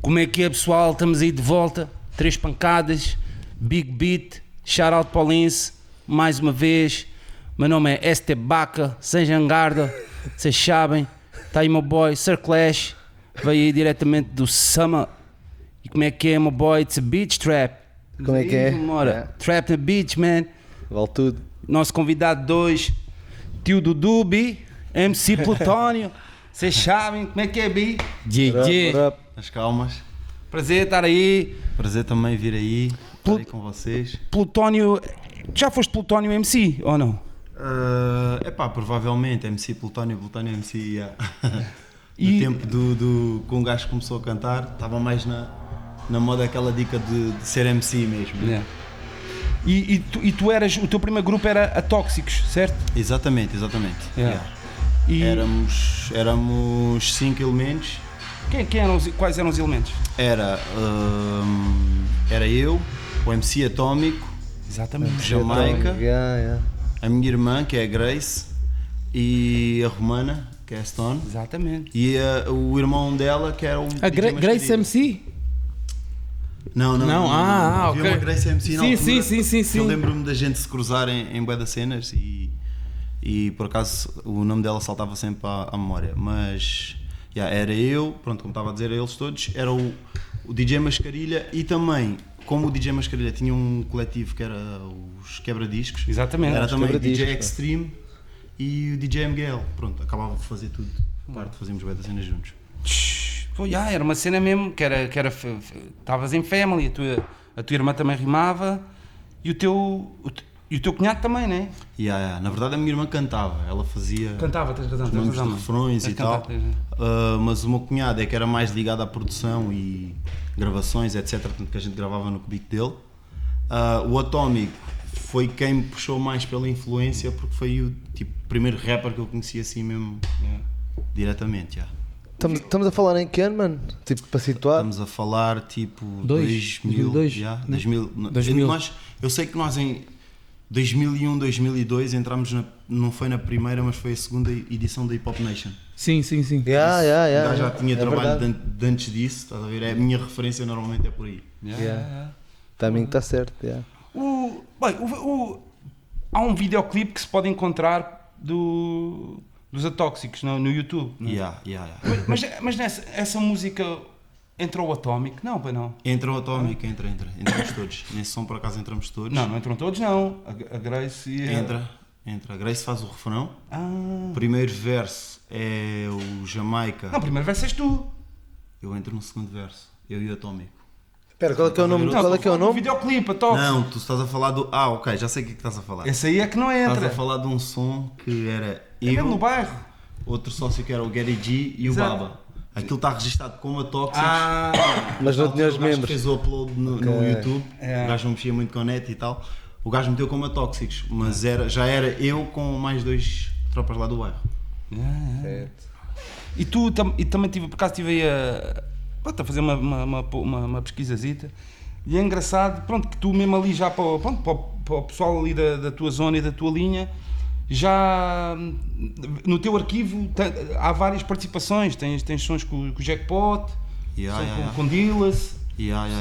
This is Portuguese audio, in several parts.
Como é que é, pessoal? Estamos aí de volta. 3 pancadas, Big Beat, shout out para o Lince, mais uma vez. Meu nome é Este Baca, sem jangarda, vocês sabem. Está aí meu boy, Sir Clash, veio aí diretamente do Summer. E como é que é, meu boy? It's a beach trap. Como é que é? Trap the beach, man. Vale tudo. Nosso convidado 2, tio do Dubi, MC Plutónio. Vocês sabem como é que é, Bi? GG. As calmas. Prazer estar aí. Prazer também vir aí, estar aí com vocês. Plutónio, já foste Plutónio MC ou não? Provavelmente MC Plutónio MC, yeah. E- No tempo que um gajo começou a cantar, estava mais na moda aquela dica de ser MC mesmo. Yeah. E tu eras, o teu primeiro grupo era a Tóxicos, certo? Exatamente. Yeah. Yeah. E Éramos 5 elementos. quais eram os elementos? Era eu, o MC Atómico, Exatamente. Jamaica, Yeah. a minha irmã, que é a Grace, e a Romana, que é a Stone, Exatamente. e o irmão dela, que era o A DJ Grace Mascarilha. MC? Não. Ok. Havia uma Grace MC na altura, Sim. que eu lembro-me da gente se cruzar em bué das cenas e por acaso o nome dela saltava sempre à memória, mas era eu, pronto, como estava a dizer, eles todos, era o DJ Mascarilha e também, como o DJ Mascarilha tinha um coletivo que era os Quebra-Discos, Exatamente. era também o DJ Quebra-discos, Extreme e o DJ MGL, pronto, acabava de fazer tudo, parte, fazíamos bué das cenas juntos. Era uma cena mesmo que era estavas em family, a tua irmã também rimava e o teu cunhado também, né? Na verdade a minha irmã cantava, ela fazia Cantava, tens razão, os nomes de refrões e tal, mas o meu cunhado é que era mais ligado à produção e gravações, etc, tanto que a gente gravava no cubico dele. O Atómico foi quem me puxou mais pela influência porque foi o primeiro rapper que eu conheci assim mesmo diretamente. Estamos a falar em que ano, mano? Tipo, para situar? Estamos a falar tipo 2002, 2000. Eu sei que nós em 2001, 2002 entramos não foi na primeira, mas foi a segunda edição da Hip Hop Nation. Sim. Eu já tinha É trabalho verdade. de antes disso, estás a ver? A minha referência normalmente é por aí. O timing está certo, yeah. Há um videoclipe que se pode encontrar dos Atóxicos no YouTube. Não é? Mas essa música entrou o Atómico? Não, pois não. Entra o Atómico, entramos todos. Nesse som por acaso entramos todos. Não entram todos, não. A Grace e Entra. A Grace faz o refrão. Ah. Primeiro verso é o Jamaica. Não, primeiro verso és tu. Eu entro no segundo verso. Eu e o Atómico. Espera, qual é que é o nome? Qual é que é o O nome? videoclipe, Atóxicos. Não, tu estás a falar do... ok, já sei o que estás a falar. Esse aí é que não entra. Estás a falar de um som que era É mesmo no eu, bairro. outro sócio que era o Gary G e Exato. o Baba. Aquilo está registado como a Tóxicos. Mas não tinha os O gajo membros. fez o upload no YouTube, É. o gajo não mexia muito com a net e tal. O gajo meteu como a Tóxicos, mas já era eu com mais 2 tropas lá do bairro. Certo. E tu também por acaso estive aí a fazer uma pesquisazita e é engraçado, pronto, que tu mesmo ali já para o pessoal ali da tua zona e da tua linha, já no teu arquivo há várias participações, tens sons com o Jackpot, com Dillas.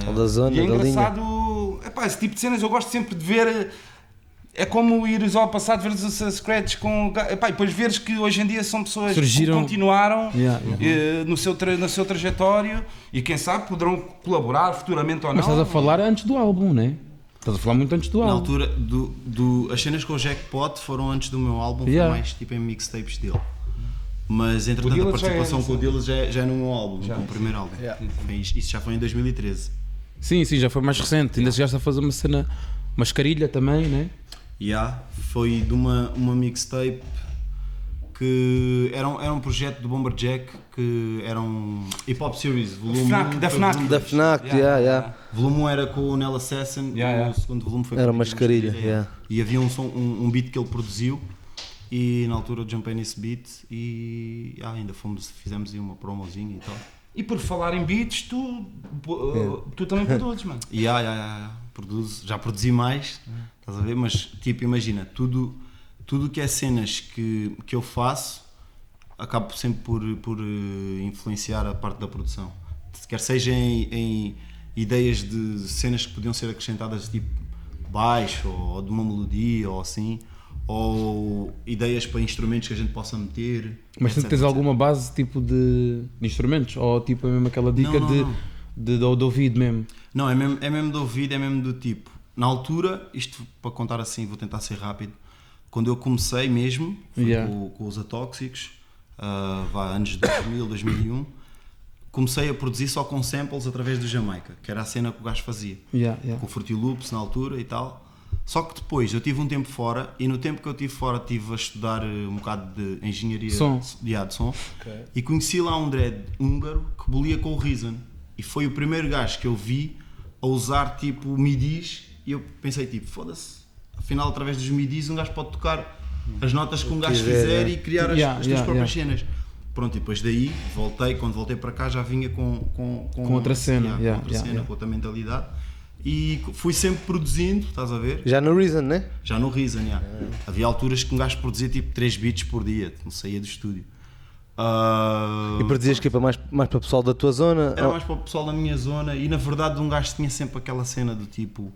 Só da zona, E é da linha. engraçado, esse tipo de cenas eu gosto sempre de ver. É como ires ao passado, veres os scratches com. E depois veres que hoje em dia são pessoas Surgiram- que continuaram Yeah. no seu trajetório e quem sabe poderão colaborar futuramente ou Mas não. estás a falar antes do álbum, né? Estás a falar muito antes do Na álbum. altura, as cenas com o Jackpot foram antes do meu álbum, foi mais tipo em mixtapes dele. Mas entretanto a Dillas já participação é com o Dillas já é no meu álbum, Já. no primeiro álbum. Isso já foi em 2013. Sim, já foi mais recente. Ainda chegaste a fazer uma cena, Mascarilha também, né? Foi de uma mixtape que era um projeto do Bomberjack, que era um Hip Hop Series, volume FNAC, 1. da FNAC. Volume Da 2. FNAC, yeah. Volume 1 era com o Nel Assassin, o segundo volume foi com Era o Mascarilha, Mascarilha, yeah. E havia um beat que ele produziu e na altura eu jumpei nesse beat e ainda fizemos aí uma promozinha e tal. E por falar em beats, tu também produzes, mano. Produzo, já produzi mais, estás a ver? Mas tipo, imagina, tudo que é cenas que eu faço acabo sempre por influenciar a parte da produção. quer seja em ideias de cenas que podiam ser acrescentadas tipo baixo ou de uma melodia ou assim, ou ideias para instrumentos que a gente possa meter. Mas etc, tens etc. alguma base tipo de instrumentos? Ou tipo é mesmo aquela dica Não. de ouvido mesmo? Não, é mesmo de ouvido, é mesmo do tipo. Na altura, isto para contar assim, vou tentar ser rápido. Quando eu comecei mesmo, foi com os Atóxicos, anos de 2000, 2001, comecei a produzir só com samples através do Jamaica, que era a cena que o gajo fazia. Com Fruity Loops na altura e tal. Só que depois eu tive um tempo fora, e no tempo que eu tive fora estive a estudar um bocado de engenharia de som. E conheci lá um dread húngaro que bolia com o Reason. E foi o primeiro gajo que eu vi a usar tipo midis, e eu pensei tipo, foda-se, afinal através dos midis um gajo pode tocar as notas que um gajo quiser e criar as suas próprias cenas. Pronto, e depois daí quando voltei para cá já vinha com outra cena, com outra mentalidade, e fui sempre produzindo, estás a ver? Já no Reason, né? Já no Reason, havia alturas que um gajo produzia tipo 3 beats por dia, não saía do estúdio. E produzias que mais para o pessoal da tua zona? Era mais para o pessoal da minha zona, e na verdade um gajo tinha sempre aquela cena do tipo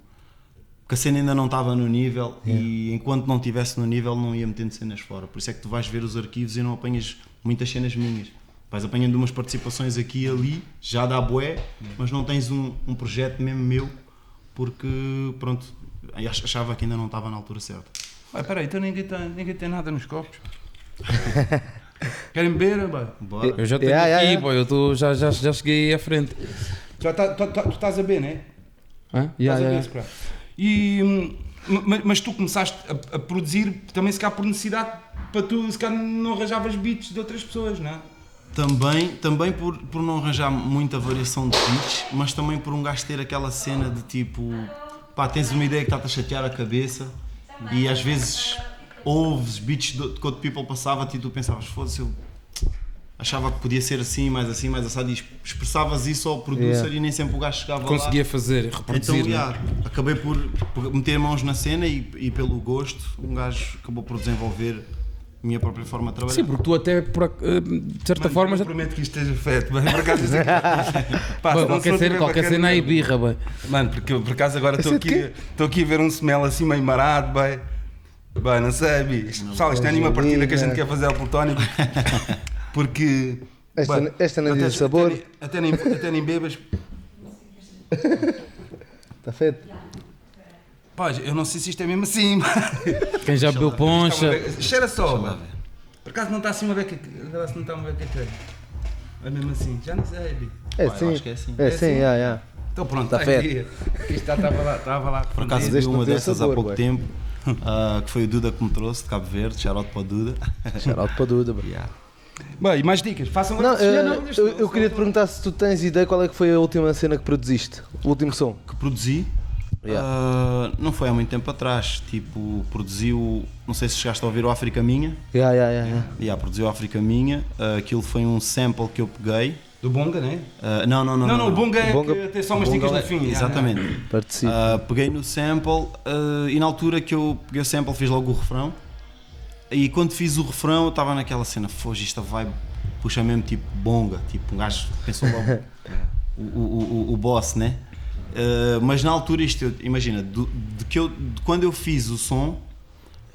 que a cena ainda não estava no nível, e enquanto não estivesse no nível não ia metendo cenas fora. Por isso é que tu vais ver os arquivos e não apanhas muitas cenas minhas. Vais apanhando umas participações aqui e ali, já dá bué, mas não tens um projeto mesmo meu, porque pronto, achava que ainda não estava na altura certa. Espera aí, então ninguém tem nada nos copos. Querem beber? Bora. Eu já tenho aqui, boy, eu já cheguei à frente. Tu estás a beber, não é? Estás a beber, se calhar. Mas tu começaste a produzir também se calhar por necessidade, para tu se calhar não arranjavas beats de outras pessoas, não é? Também por não arranjar muita variação de beats, mas também por um gajo ter aquela cena de tipo, pá, tens uma ideia que está-te a chatear a cabeça, e às vezes ouves beats que outro people passava e tu pensavas, foda-se, eu achava que podia ser assim, mais assado, e expressavas isso ao producer e nem sempre o gajo chegava lá. Conseguia fazer, reproduzir. Então, acabei por meter mãos na cena, e pelo gosto um gajo acabou por desenvolver a minha própria forma de trabalhar. Sim, porque tu até, de certa forma... Eu prometo que isto esteja feito, mas por acaso... Qualquer cena aí birra, bem. Mano, porque por acaso agora estou aqui a ver um smell assim meio marado, bem. Bem, não sei, bicho. Pessoal, isto não é nenhuma partida que a gente quer fazer ao plutónio, porque... Esta não diz sabor. Até nem bebas. Está feito. Pá, eu não sei se isto é mesmo assim. Quem já bebeu poncha... Cheira só, mano. Por acaso não está assim uma beca... Agora se não está uma beca aqui. É mesmo assim, já não sei, bicho. É Pá, eu acho que é assim. É sim, Então pronto, Tá feito. Isto estava lá. Por acaso vi uma dessas há pouco tempo, que foi o Duda que me trouxe, de Cabo Verde, shout-out para o Duda. Shout-out para o Duda, bro. Bem, e mais dicas? Façam Não, eu queria te perguntar se tu tens ideia qual é que foi a última cena que produzisse, o último som. Que produzi, não foi há muito tempo atrás, tipo, produziu, não sei se chegaste a ouvir o África Minha. Produziu o África Minha, aquilo foi um sample que eu peguei. Do Bonga, não é? Não, o Bonga é que tem só umas dicas no fim. Exatamente. Participa. Peguei no sample, e na altura que eu peguei o sample fiz logo o refrão. E quando fiz o refrão eu estava naquela cena, foge, esta vibe puxa mesmo tipo Bonga, tipo um gajo pensou logo o boss, né? Mas na altura isto, imagina, de quando eu fiz o som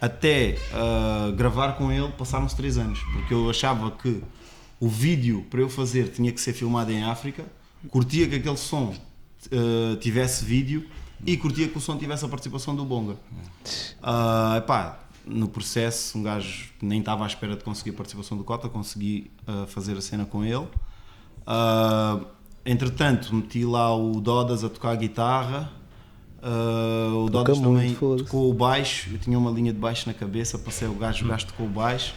até gravar com ele passaram-se 3 anos, porque eu achava que o vídeo para eu fazer tinha que ser filmado em África, curtia que aquele som tivesse vídeo e curtia que o som tivesse a participação do Bonga. No processo um gajo nem estava à espera de conseguir a participação do Cota, consegui fazer a cena com ele. Entretanto meti lá o Dodas a tocar a guitarra, o Dodas também tocou o baixo, eu tinha uma linha de baixo na cabeça, passei o gajo tocou o baixo.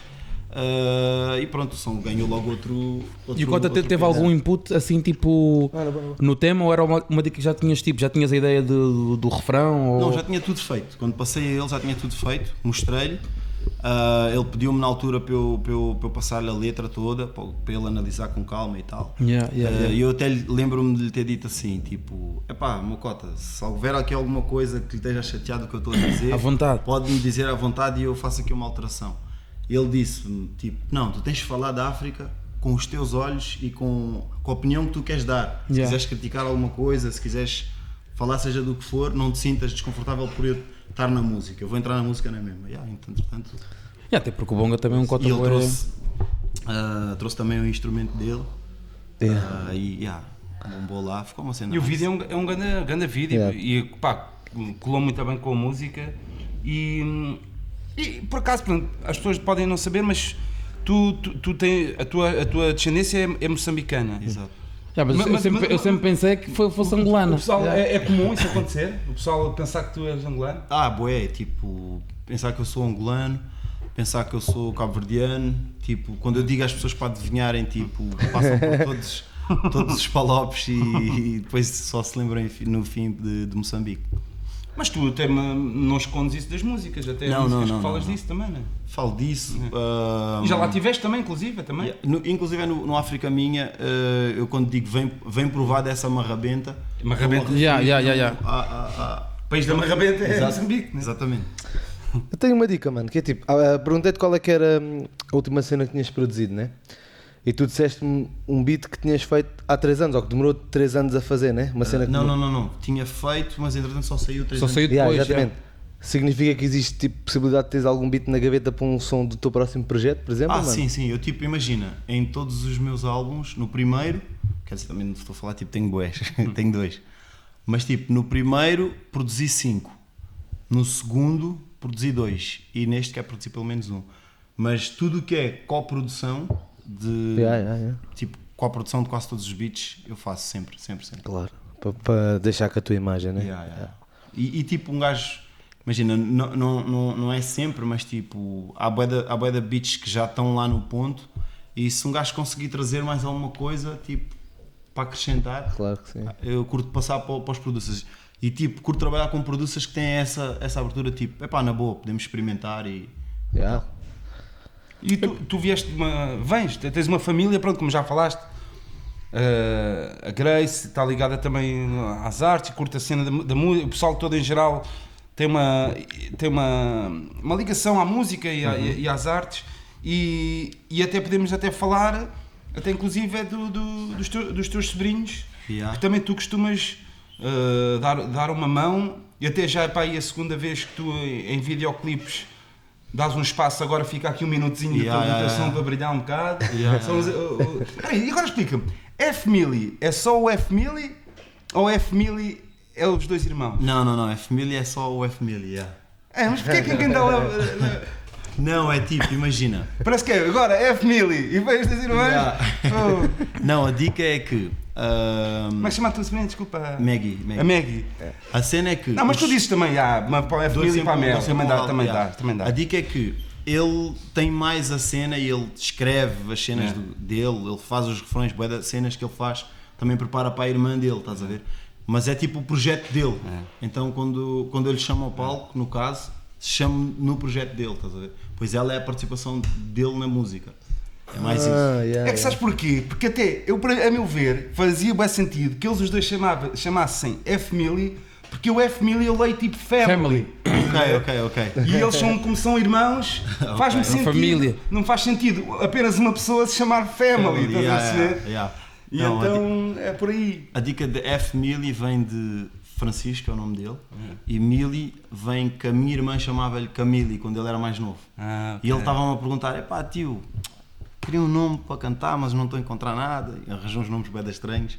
E pronto, o som ganhou logo outro. E o Cota teve algum input assim tipo no tema, ou era uma dica que já tinhas a ideia do refrão? Ou... Não, já tinha tudo feito. Quando passei a ele já tinha tudo feito, mostrei-lhe. Ele pediu-me na altura para eu passar-lhe a letra toda, para ele analisar com calma e tal. E eu até lembro-me de lhe ter dito assim, tipo, meu Cota, se houver aqui alguma coisa que lhe esteja chateado do que eu estou a dizer, à vontade, pode-me dizer à vontade e eu faço aqui uma alteração. Ele disse-me, tipo, não, tu tens de falar da África com os teus olhos e com a opinião que tu queres dar. Se quiseres criticar alguma coisa, se quiseres falar seja do que for, não te sintas desconfortável por eu estar na música. Eu vou entrar na música na mesma. Entretanto, Até porque o Bonga também é um cota e ele bué- trouxe também o instrumento dele. Bombou lá, ficou uma cena. E o vídeo é um grande vídeo e pá, colou muito bem com a música e por acaso pronto, as pessoas podem não saber, mas tu tens, a tua descendência é moçambicana. Exato. Mas eu sempre pensei que fosse angolana. O pessoal, é comum isso acontecer? O pessoal pensar que tu és angolano? Tipo, pensar que eu sou angolano, pensar que eu sou cabo-verdiano, tipo, quando eu digo às pessoas para adivinharem, tipo, passam por todos os palopes e depois só se lembram no fim de Moçambique. Mas tu até não escondes isso das músicas, até músicas que falas disso também, não é? Falo disso. E já lá tiveste também, inclusive, também? Inclusive no África Minha, eu quando digo vem provar dessa marrabenta. Marrabenta. País da marrabenta é Moçambique, né? Exatamente. Eu tenho uma dica, mano, que é tipo, perguntei-te qual é que era a última cena que tinhas produzido, né? E tu disseste-me um beat que tinhas feito há 3 anos, ou que demorou 3 anos a fazer, né? Uma cena que Não. Tinha feito, mas entretanto só saiu 3 anos. Só saiu depois. exatamente. Significa que existe tipo possibilidade de teres algum beat na gaveta para um som do teu próximo projeto, por exemplo? Mano? Sim. Eu tipo, imagina, em todos os meus álbuns, no primeiro, quer dizer, também não estou a falar, tipo, tenho bués, tenho 2. Mas tipo, no primeiro produzi 5. No segundo produzi 2. E neste quero produzir pelo menos 1. Mas tudo o que é coprodução tipo, coprodução de quase todos os beats, eu faço sempre. Claro, para deixar com a tua imagem, né? E tipo, um gajo, imagina, não é sempre, mas tipo, há bué de beats que já estão lá no ponto, e se um gajo conseguir trazer mais alguma coisa, tipo, para acrescentar, Claro que sim. eu curto passar para os producers. E tipo, curto trabalhar com producers que têm essa abertura, tipo, na boa, podemos experimentar e... E tu vieste tens uma família, pronto, como já falaste, a Grace está ligada também às artes, curta a cena da música, o pessoal todo em geral tem uma ligação à música e às artes, e até podemos falar, até inclusive dos teus sobrinhos, que também tu costumas dar uma mão, e até já é para aí a segunda vez que tu em videoclipes dás um espaço, agora fica aqui um minutozinho de apresentação para brilhar um bocado. E agora explica-me, F-Milli é só o F-Milli ou F-Milli é os 2 irmãos? Não, F-Milli é só o F-Milli, mas porquê que quem dá lá... Não, é tipo, imagina. Parece que é agora F-Milli e vem os 2 irmãos. Não, a dica é que... Como é que chama a tua sobrinha? Desculpa. Maggie. A Maggie. A cena é que... Não, mas tu dizes também, para o F-Milli e para a Mel, também dá. A dica é que ele tem mais a cena e ele escreve as cenas dele, ele faz os refrões, bué das cenas que ele faz, também prepara para a irmã dele, estás a ver? Mas é tipo o projeto dele. Então quando eu lhe chamo ao palco, no caso, chamo no projeto dele, estás a ver? Pois ela é a participação dele na música. É mais isso. Sabes porquê? Porque até, a meu ver, fazia bem sentido que eles os dois chamassem F-Milli, porque o F-Milli eu leio tipo family. Ok. E eles como são irmãos, faz-me sentido. Família. Não faz sentido apenas uma pessoa se chamar family, estás a perceber? E não, então é por aí. A dica de F-Milli vem de Francisco, é o nome dele, e Milli vem que a minha irmã chamava-lhe Camille quando ele era mais novo. E ele estava-me a perguntar, tio, queria um nome para cantar, mas não estou a encontrar nada, e arranjou uns nomes bem estranhos.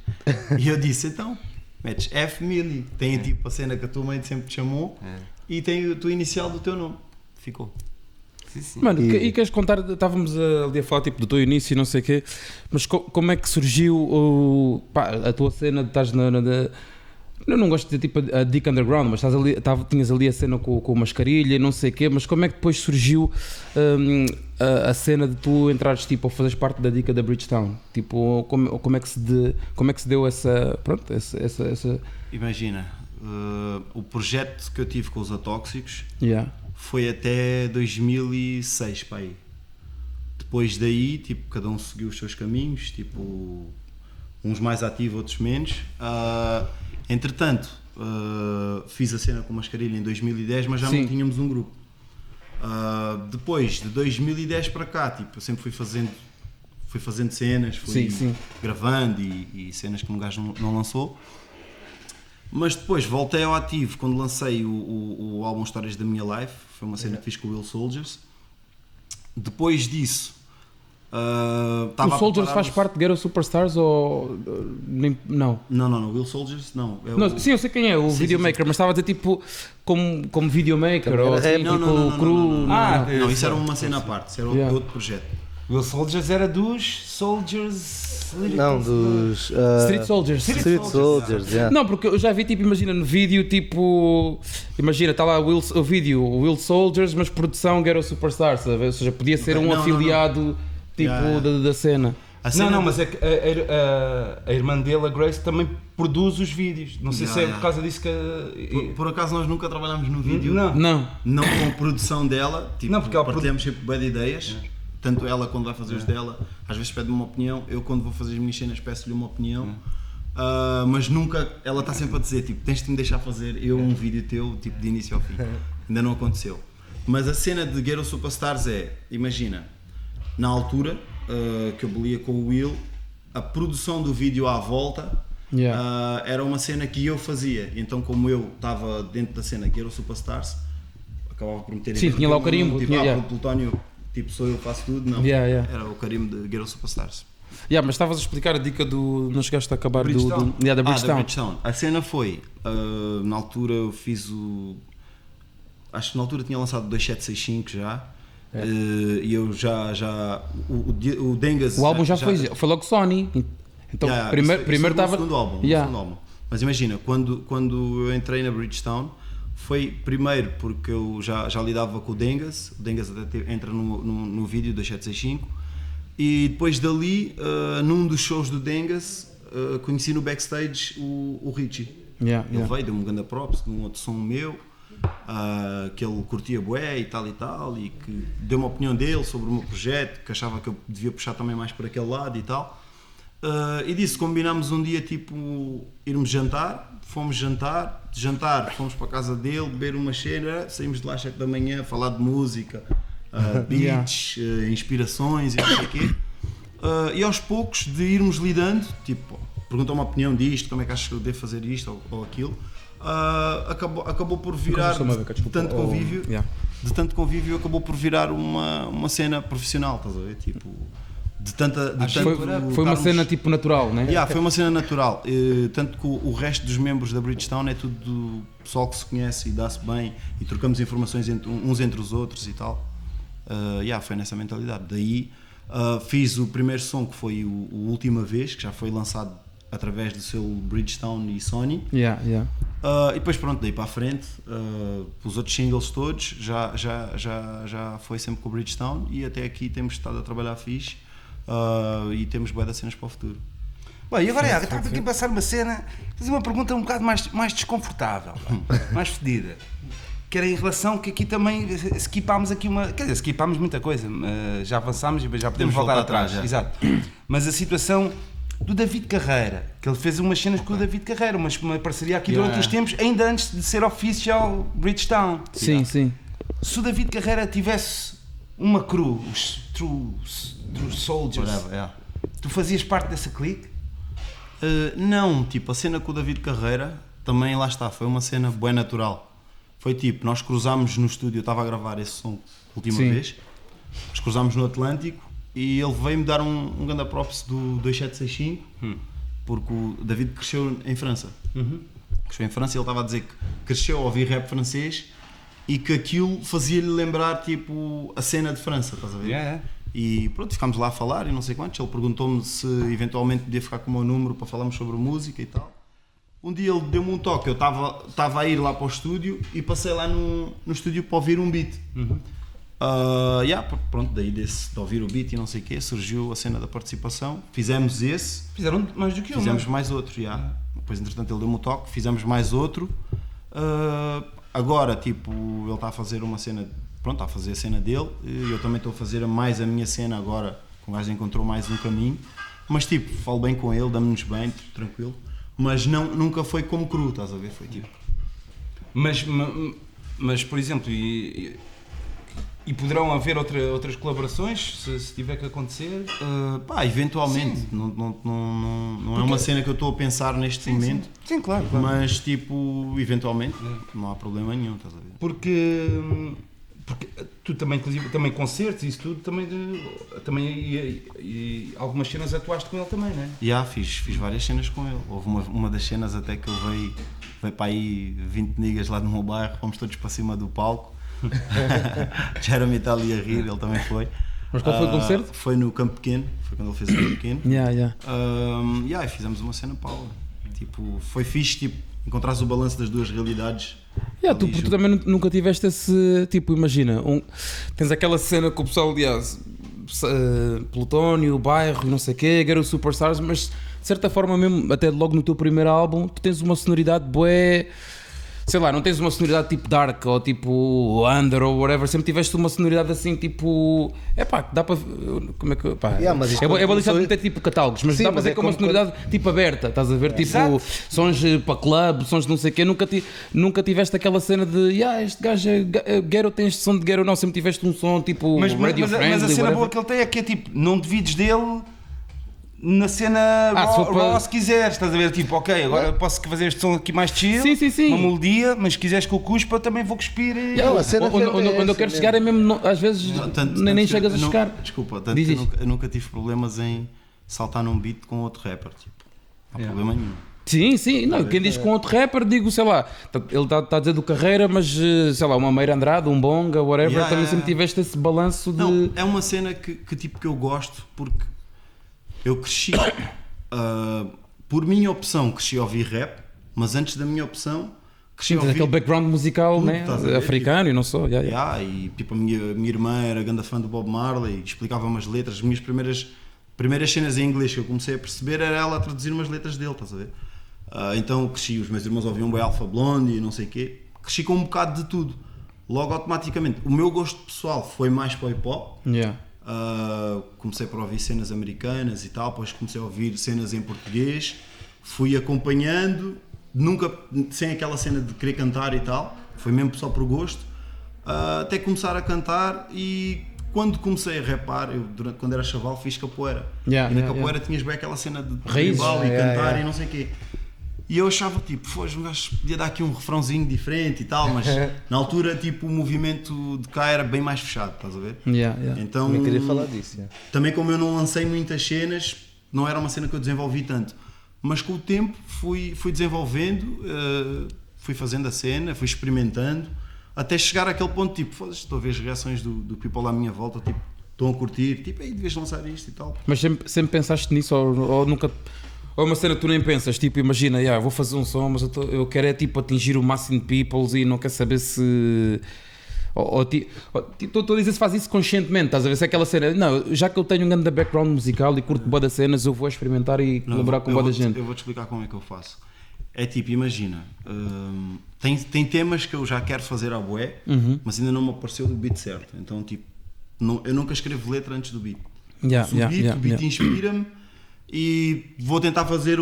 E eu disse, então, metes F-Milli, tem tipo a cena que a tua mãe sempre te chamou, e tem a tua inicial do teu nome. Ficou. Sim. Mano, e queres contar, estávamos ali a falar tipo, do teu início e não sei o quê, mas como é que surgiu a tua cena de estás eu não gosto de dizer tipo a Dick Underground, mas tinhas ali a cena com o Mascarilha e não sei o quê, mas como é que depois surgiu a cena de tu entrares tipo, ou fazeres parte da Dica da Bridgetown? Tipo, como é que se deu essa... Pronto, essa... Imagina, o projeto que eu tive com os Atóxicos foi até 2006, para aí. Depois daí, tipo, cada um seguiu os seus caminhos, tipo, uns mais ativos, outros menos. Entretanto, fiz a cena com o Mascarilha em 2010, mas já não tínhamos um grupo. Depois de 2010 para cá, tipo, eu sempre fui fazendo fui fazendo cenas, fui Sim. gravando e cenas que um gajo não lançou. Mas depois voltei ao ativo quando lancei o álbum Histórias da Minha Life, foi uma cena que fiz com o Will Soldiers. Depois disso, O Soldiers faz parte de Ghetto Superstars ou não? Não, Will Soldiers não. Não, sim, eu sei quem é, o videomaker, mas estava a dizer tipo como videomaker ou assim, Não, tipo não, cru. não, isso era uma cena à parte, isso era outro projeto. Will Soldiers era dos Soldiers... Não, dos Street Soldiers. Street Soldiers, yeah. Não, porque eu já vi, tipo, imagina no vídeo, tipo, imagina, está lá o vídeo, Will Soldiers, mas produção Ghetto Superstars, ou seja, podia ser um afiliado, tipo, da cena. Não, mas é que a irmã dele, a Grace, também produz os vídeos. Não sei se é por causa disso que... Por acaso nós nunca trabalhámos no vídeo. Não. Não com a produção dela, tipo, Não, porque ela partilhamos sempre bué de ideias. Tanto ela quando vai fazer os dela, às vezes pede-me uma opinião, eu quando vou fazer as minhas cenas peço-lhe uma opinião. Mas nunca, ela está sempre a dizer, tipo, tens de me deixar fazer eu um vídeo teu, tipo, de início ao fim. Ainda não aconteceu. Mas a cena de Ghetto Superstars é, imagina, na altura que eu belia com o Will, a produção do vídeo à volta era uma cena que eu fazia. Então, como eu estava dentro da cena Ghetto Superstars, acabava por meter... Sim, tinha lá o carimbo. Tipo, o Plutónio, tipo, sou eu que faço tudo. Não, era o carimbo de Ghetto Superstars. Mas estavas a explicar a dica do... Não chegaste a acabar da Da Bridgestone. Bridgestone. A cena foi, na altura eu fiz o... Acho que na altura tinha lançado o 2765 já. E eu já o Dengas... O álbum já foi logo Sony. Então, primeiro estava... No segundo álbum. Mas imagina, quando eu entrei na Bridgestone, foi primeiro porque eu já lidava com o Dengas até entra no vídeo do 765, e depois dali, num dos shows do Dengas, conheci no backstage o Richie. Ele veio, deu-me um grande props de um outro som meu, que ele curtia bué e tal, e que deu uma opinião dele sobre o meu projeto, que achava que eu devia puxar também mais para aquele lado e tal. E disso combinámos um dia, tipo, irmos jantar. Fomos jantar, fomos para a casa dele, beber uma cena, saímos de lá às 7 da manhã, falar de música, beats, inspirações e não sei o quê. E aos poucos de irmos lidando, tipo, perguntou uma opinião disto, como é que achas que eu devo fazer isto ou aquilo, acabou por virar, de tanto convívio, acabou por virar uma cena profissional, estás a ver? Tipo, foi uma cena tipo natural, né? Foi uma cena natural. Tanto que o resto dos membros da Bridgestone é tudo pessoal que se conhece e dá-se bem e trocamos informações uns entre os outros e tal. Foi nessa mentalidade. Daí fiz o primeiro som que foi o Última Vez, que já foi lançado através do selo Bridgestone e Sony. E depois pronto, daí para a frente, os outros singles todos já foi sempre com o Bridgestone, e até aqui temos estado a trabalhar fixe. E temos bué de cenas para o futuro. Bom, e agora estava aqui a passar uma cena, fazer uma pergunta um bocado mais desconfortável, mais fedida, que era em relação que aqui também skipámos aqui skipámos muita coisa, já avançámos e já podemos voltar atrás. Exato. Mas a situação do David Carreira, que ele fez umas cenas com o David Carreira, uma parceria aqui durante uns tempos, ainda antes de ser oficial Bridgestone. Sim. Se o David Carreira tivesse uma crew, os True Soldiers, tu fazias parte dessa clique? Não, tipo, a cena com o David Carreira também, lá está, foi uma cena bem natural. Foi tipo, nós cruzámos no estúdio, eu estava a gravar esse som a última vez, nós cruzámos no Atlântico e ele veio-me dar um grande props do 2765, porque o David cresceu em França. Cresceu em França e ele estava a dizer que cresceu a ouvir rap francês e que aquilo fazia-lhe lembrar, tipo, a cena de França, estás a ver? E pronto, ficámos lá a falar e não sei quantos. Ele perguntou-me se eventualmente podia ficar com o meu número para falarmos sobre música e tal. Um dia ele deu-me um toque, eu estava a ir lá para o estúdio e passei lá no estúdio para ouvir um beat. Pronto, daí de ouvir o beat e não sei o quê, surgiu a cena da participação. Fizemos esse. Fizeram mais do que um. Fizemos mais outro, Depois, entretanto, ele deu-me um toque, fizemos mais outro. Agora, tipo, ele está a fazer uma cena, pronto, está a fazer a cena dele, e eu também estou a fazer mais a minha cena agora, que o gajo encontrou mais um caminho, mas tipo, falo bem com ele, damos-nos bem, tipo, tranquilo, mas nunca foi como cru, estás a ver, foi tipo... Mas por exemplo, E poderão haver outras colaborações, se tiver que acontecer? Eventualmente. Não é uma cena que eu estou a pensar neste momento. Sim, claro. Mas, tipo, eventualmente, não há problema nenhum, estás a ver? Porque tu também, inclusive, também concertos e isso tudo, e algumas cenas atuaste com ele também, não é? Fiz várias cenas com ele. Houve uma das cenas até que ele veio para aí 20 niggas lá no meu bairro, fomos todos para cima do palco. Jeremy está ali a rir, ele também foi. Mas qual foi o concerto? Foi no Campo Pequeno, foi quando ele fez o Campo Pequeno. E fizemos uma cena Paula. Tipo, foi fixe, tipo, encontrares o balanço das duas realidades. Porque tu também nunca tiveste esse, tipo, imagina, tens aquela cena que o pessoal, aliás, Plutónio, Bairro, não sei o quê, Ghetto Superstars, mas de certa forma mesmo, até logo no teu primeiro álbum, tu tens uma sonoridade bué, sei lá, não tens uma sonoridade tipo Dark ou tipo Under ou whatever, sempre tiveste uma sonoridade assim tipo, dá para, como é que, é bom deixar de meter tipo catálogos, mas dá para dizer que é uma sonoridade tipo aberta, estás a ver, tipo sons para club, sons de não sei o quê, nunca tiveste aquela cena de, este gajo é ghetto, tem este som de ghetto, não, sempre tiveste um som tipo radio friendly, mas a cena whatever. boa que ele tem é que é tipo, não devides dele na cena raw, se quiseres, estás a ver, tipo, ok, agora posso fazer este som aqui mais chill, sim. uma melodia, mas se quiseres que eu cuspa, também vou cuspir. Onde eu quero chegar é mesmo, às vezes, nem chegas a chegar. Desculpa, eu nunca tive problemas em saltar num beat com outro rapper, tipo, não há problema nenhum. Sim, não, quem diz com outro rapper, digo, sei lá, ele está a dizer do Carreira, mas sei lá, uma Meira Andrade, um Bonga, whatever, também sempre tiveste esse balanço de... Não, é uma cena que eu gosto, porque eu cresci, por minha opção, cresci a ouvir rap, mas antes da minha opção, cresci a ouvir... aquele background musical, tudo, né, africano, e não só. E tipo, a minha irmã era grande fã do Bob Marley, explicava-me as letras, as minhas primeiras cenas em inglês que eu comecei a perceber era ela a traduzir umas letras dele, estás a ver? Então cresci, os meus irmãos ouviam bem Alpha Blondy e não sei o quê, cresci com um bocado de tudo. Logo, automaticamente, o meu gosto pessoal foi mais para o hip-hop. Comecei por ouvir cenas americanas e tal, depois comecei a ouvir cenas em português, fui acompanhando, nunca sem aquela cena de querer cantar e tal, foi mesmo só por gosto, até começar a cantar. E quando comecei a rapar, quando era chaval fiz capoeira, e na capoeira tinhas bem aquela cena de tribal e cantar e não sei o quê. E eu achava tipo, um gajo podia dar aqui um refrãozinho diferente e tal, mas na altura tipo, o movimento de cá era bem mais fechado, estás a ver? Então, também queria falar disso. Também como eu não lancei muitas cenas, não era uma cena que eu desenvolvi tanto, mas com o tempo fui desenvolvendo, fui fazendo a cena, fui experimentando, até chegar àquele ponto tipo, estou a ver as reações do people à minha volta, tipo, estão a curtir, tipo, aí devias lançar isto e tal. Mas sempre pensaste nisso ou nunca... Ou é uma cena que tu nem pensas, tipo, imagina, vou fazer um som, mas eu quero é tipo atingir o máximo de peoples e não quero saber se... Estou a dizer se faz isso conscientemente, estás a ver? Se é aquela cena, não, já que eu tenho um grande background musical e curto boa das cenas, eu vou experimentar e colaborar com boa da gente. Eu vou-te explicar como é que eu faço. É tipo, imagina, tem temas que eu já quero fazer à bué, mas ainda não me apareceu do beat certo. Então, tipo, eu nunca escrevo letra antes do beat. O beat inspira-me. E vou tentar fazer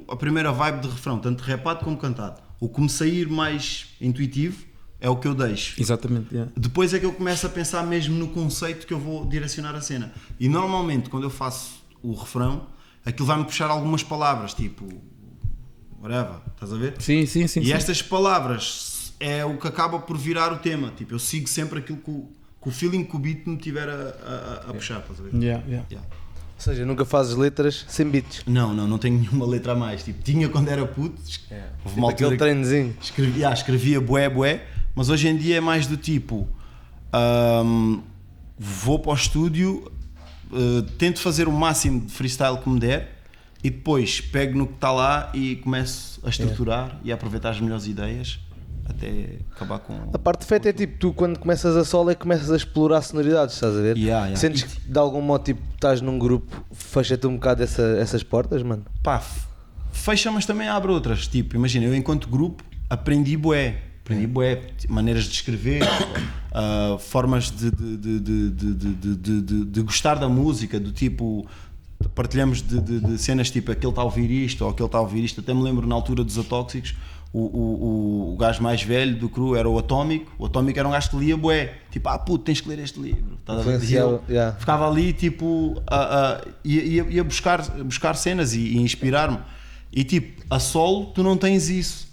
a primeira vibe de refrão, tanto rapado como cantado. O que me sair mais intuitivo é o que eu deixo. Exatamente. Depois é que eu começo a pensar mesmo no conceito que eu vou direcionar a cena. E normalmente quando eu faço o refrão, aquilo vai-me puxar algumas palavras, tipo whatever, estás a ver? Sim. E estas palavras é o que acaba por virar o tema. Tipo, eu sigo sempre aquilo que o feeling que o beat me tiver a puxar, estás a ver? Ou seja, nunca fazes letras sem beats. Não tenho nenhuma letra a mais. Tipo, tinha quando era puto, houve uma altura aquele treinozinho. Escrevia bué, mas hoje em dia é mais do tipo, vou para o estúdio, tento fazer o máximo de freestyle que me der e depois pego no que está lá e começo a estruturar e a aproveitar as melhores ideias até acabar com... A parte feita é tipo, tu quando começas a solo é que começas a explorar sonoridades, estás a ver? Sentes que de algum modo tipo, estás num grupo, fecha-te um bocado essas portas, mano? Pá, fecha, mas também abre outras. Tipo, imagina, eu enquanto grupo aprendi bué, maneiras de escrever, formas de gostar da música, do tipo... Partilhamos de cenas tipo aquele está a ouvir isto ou aquele está a ouvir isto. Até me lembro na altura dos Atóxicos, o gajo mais velho do crew era o Atómico. O Atómico era um gajo que lia bué, tipo, puto, tens que ler este livro. Estás a ver? E eu ficava ali, tipo, ia buscar cenas e inspirar-me. E tipo, a solo tu não tens isso.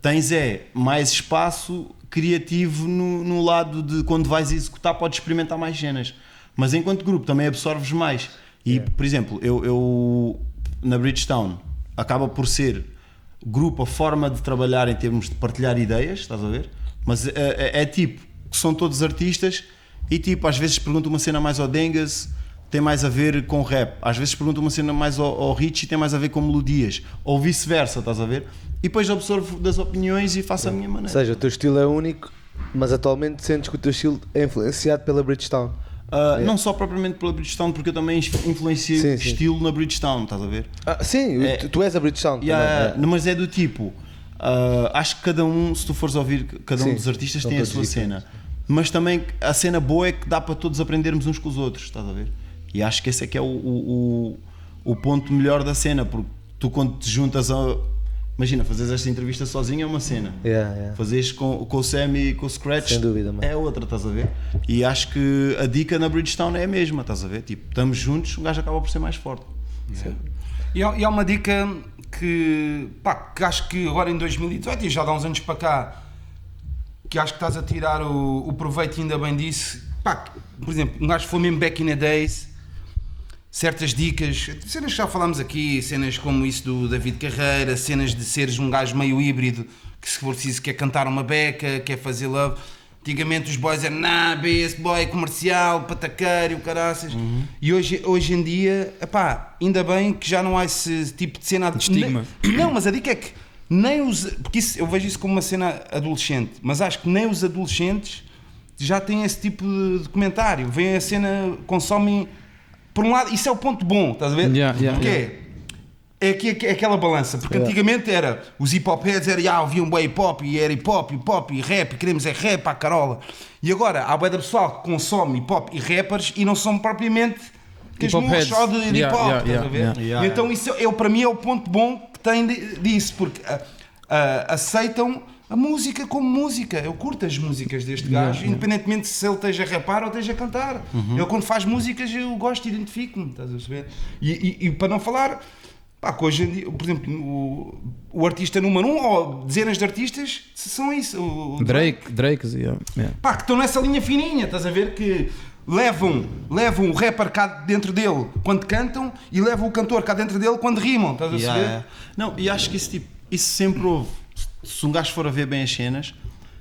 Tens mais espaço criativo no lado de quando vais executar podes experimentar mais cenas. Mas enquanto grupo também absorves mais. E, por exemplo, eu na Bridgetown acaba por ser grupo a forma de trabalhar em termos de partilhar ideias, estás a ver? Mas é tipo, que são todos artistas e tipo, às vezes pergunto uma cena mais ao Dengas, tem mais a ver com rap. Às vezes pergunto uma cena mais ao Richie, tem mais a ver com melodias. Ou vice-versa, estás a ver? E depois absorvo das opiniões e faço a minha maneira. Ou seja, o teu estilo é único, mas atualmente sentes que o teu estilo é influenciado pela Bridgetown. Não só propriamente pela Bridgetown, porque eu também influenciei estilo na Bridgetown, estás a ver? Sim, tu és a Bridgetown também. Mas é do tipo, acho que cada um, se tu fores ouvir, cada um dos artistas tem a sua cena. Mas também a cena boa é que dá para todos aprendermos uns com os outros, estás a ver? E acho que esse é que é o ponto melhor da cena, porque tu quando te juntas a... Imagina, fazes esta entrevista sozinho é uma cena. Fazes com o Sam e com o Scratch, sem dúvida, mano, é outra, estás a ver? E acho que a dica na Bridgetown é a mesma, estás a ver? Tipo, estamos juntos, um gajo acaba por ser mais forte. E há uma dica que acho que agora em 2018, e já dá uns anos para cá, que acho que estás a tirar o proveito e ainda bem disso. Por exemplo, um gajo foi mesmo back in the days, certas dicas, cenas que já falámos aqui, cenas como isso do David Carreira, cenas de seres um gajo meio híbrido, que se for preciso quer cantar uma beca, quer fazer love. Antigamente os boys eram, esse boy comercial, pataqueiro, caraças. E hoje em dia, ainda bem que já não há esse tipo de cena de estigma. Não, mas a dica é que nem os... Porque eu vejo isso como uma cena adolescente, mas acho que nem os adolescentes já têm esse tipo de comentário. Vêm a cena, consomem... Por um lado, isso é o ponto bom, estás a ver? Porque é aquela balança. Porque antigamente era, os hip hop heads ouviam bem hip hop, e era hip hop e rap, e queremos rap à Carola. E agora há bué de pessoal que consome hip hop e rappers e não são propriamente casmurros só de hip hop, estás a ver? E então isso para mim é o ponto bom que tem disso, porque aceitam a música como música. Eu curto as músicas deste gajo, independentemente se ele esteja a rapar ou esteja a cantar. Ele quando faz músicas eu gosto e identifico-me, estás a perceber? E para não falar, que hoje em dia, por exemplo, o artista número 1 ou dezenas de artistas são isso. O Drake, que estão nessa linha fininha, estás a ver? Que levam o rapper cá dentro dele quando cantam e levam o cantor cá dentro dele quando rimam, estás a perceber? Não, e acho que isso sempre houve. Se um gajo for a ver bem as cenas,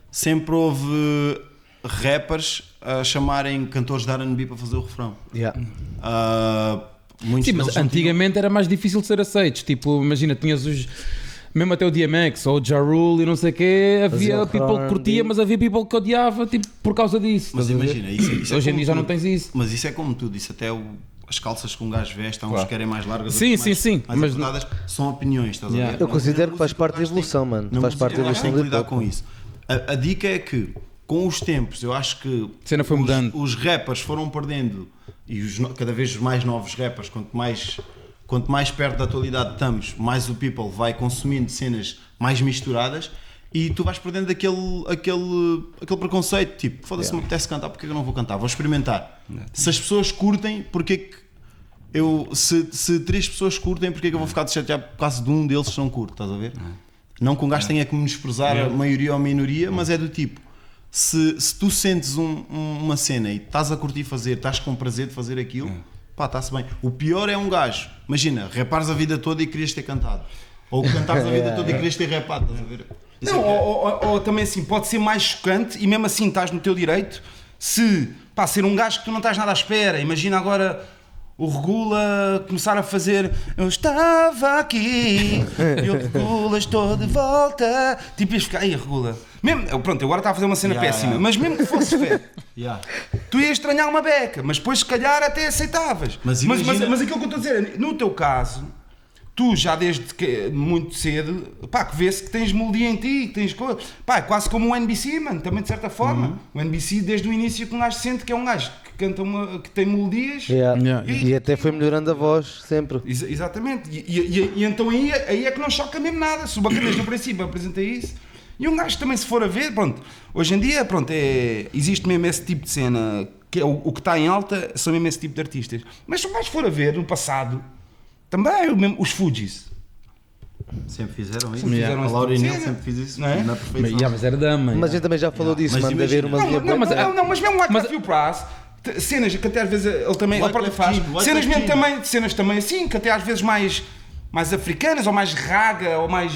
sempre houve rappers a chamarem cantores de R&B para fazer o refrão. Sim, mas antigamente era mais difícil de ser aceitos. Tipo, imagina, tinhas os... Mesmo até o DMX ou o Ja Rule e não sei o quê, havia people que curtia, mas havia people que odiava tipo, por causa disso. Mas imagina, isso hoje em dia já não tens isso. Mas isso é como tudo, isso até as calças que um gajo veste, há uns que querem mais largas, sim, mais apertadas, são opiniões, estás a ver? Eu considero que faz parte da evolução, mano. Faz parte da evolução. Tem que lidar com isso. A dica é que, com os tempos, eu acho que a cena foi mudando. Os rappers foram perdendo, e cada vez os mais novos rappers, quanto mais perto da atualidade estamos, mais o people vai consumindo cenas mais misturadas e tu vais perdendo aquele preconceito, tipo, foda-se, me apetece cantar, porque é que eu não vou cantar? Vou experimentar. Se as pessoas curtem, porque é que se 3 pessoas curtem, porque é que eu vou ficar de chatear por causa de um deles se não curto, estás a ver? Não que um gajo tenha que menosprezar a maioria ou a minoria, mas é do tipo, se tu sentes uma cena e estás a curtir fazer, estás com prazer de fazer aquilo, está-se bem. O pior é um gajo, imagina, rapares a vida toda e querias ter cantado, ou cantares a vida toda e querias ter rapado, estás a ver? Não, ou também assim, pode ser mais chocante e mesmo assim estás no teu direito se ser um gajo que tu não estás nada à espera. Imagina agora o Regula começar a fazer eu estava aqui, eu Regula estou de volta, tipo ias ficar, aí Regula mesmo, pronto, agora está a fazer uma cena péssima, mas mesmo que fosse fé tu ias estranhar uma beca, mas depois se calhar até aceitavas, mas aquilo que eu estou a dizer, no teu caso tu já desde muito cedo, que vê-se que tens melodia em ti, que tens é quase como o NBC, mano, também de certa forma. O NBC desde o início que um gajo sente que é um gajo canta que tem melodias. Yeah. Yeah. E até foi melhorando a voz sempre. Exatamente. E então aí é que não choca mesmo nada. Se o Bacanês no princípio apresenta isso. E um gajo também, se for a ver, pronto, hoje em dia, pronto, existe mesmo esse tipo de cena, que é o que está em alta, são mesmo esse tipo de artistas. Mas se o gajo for a ver, no passado, também os Fujis. Sempre fizeram isso. Fizeram A esse Laura tipo de Inel cena, sempre fiz isso não é? na perfeição. Mas era dama. Mas a gente também já falou disso, Mas mano, de haver imagina- uma linha boa. Mas mesmo o Wyclef Prass, cenas que até às vezes ele também ele próprio faz, cenas mesmo também, cenas também assim, que até às vezes mais africanas, ou mais raga, ou mais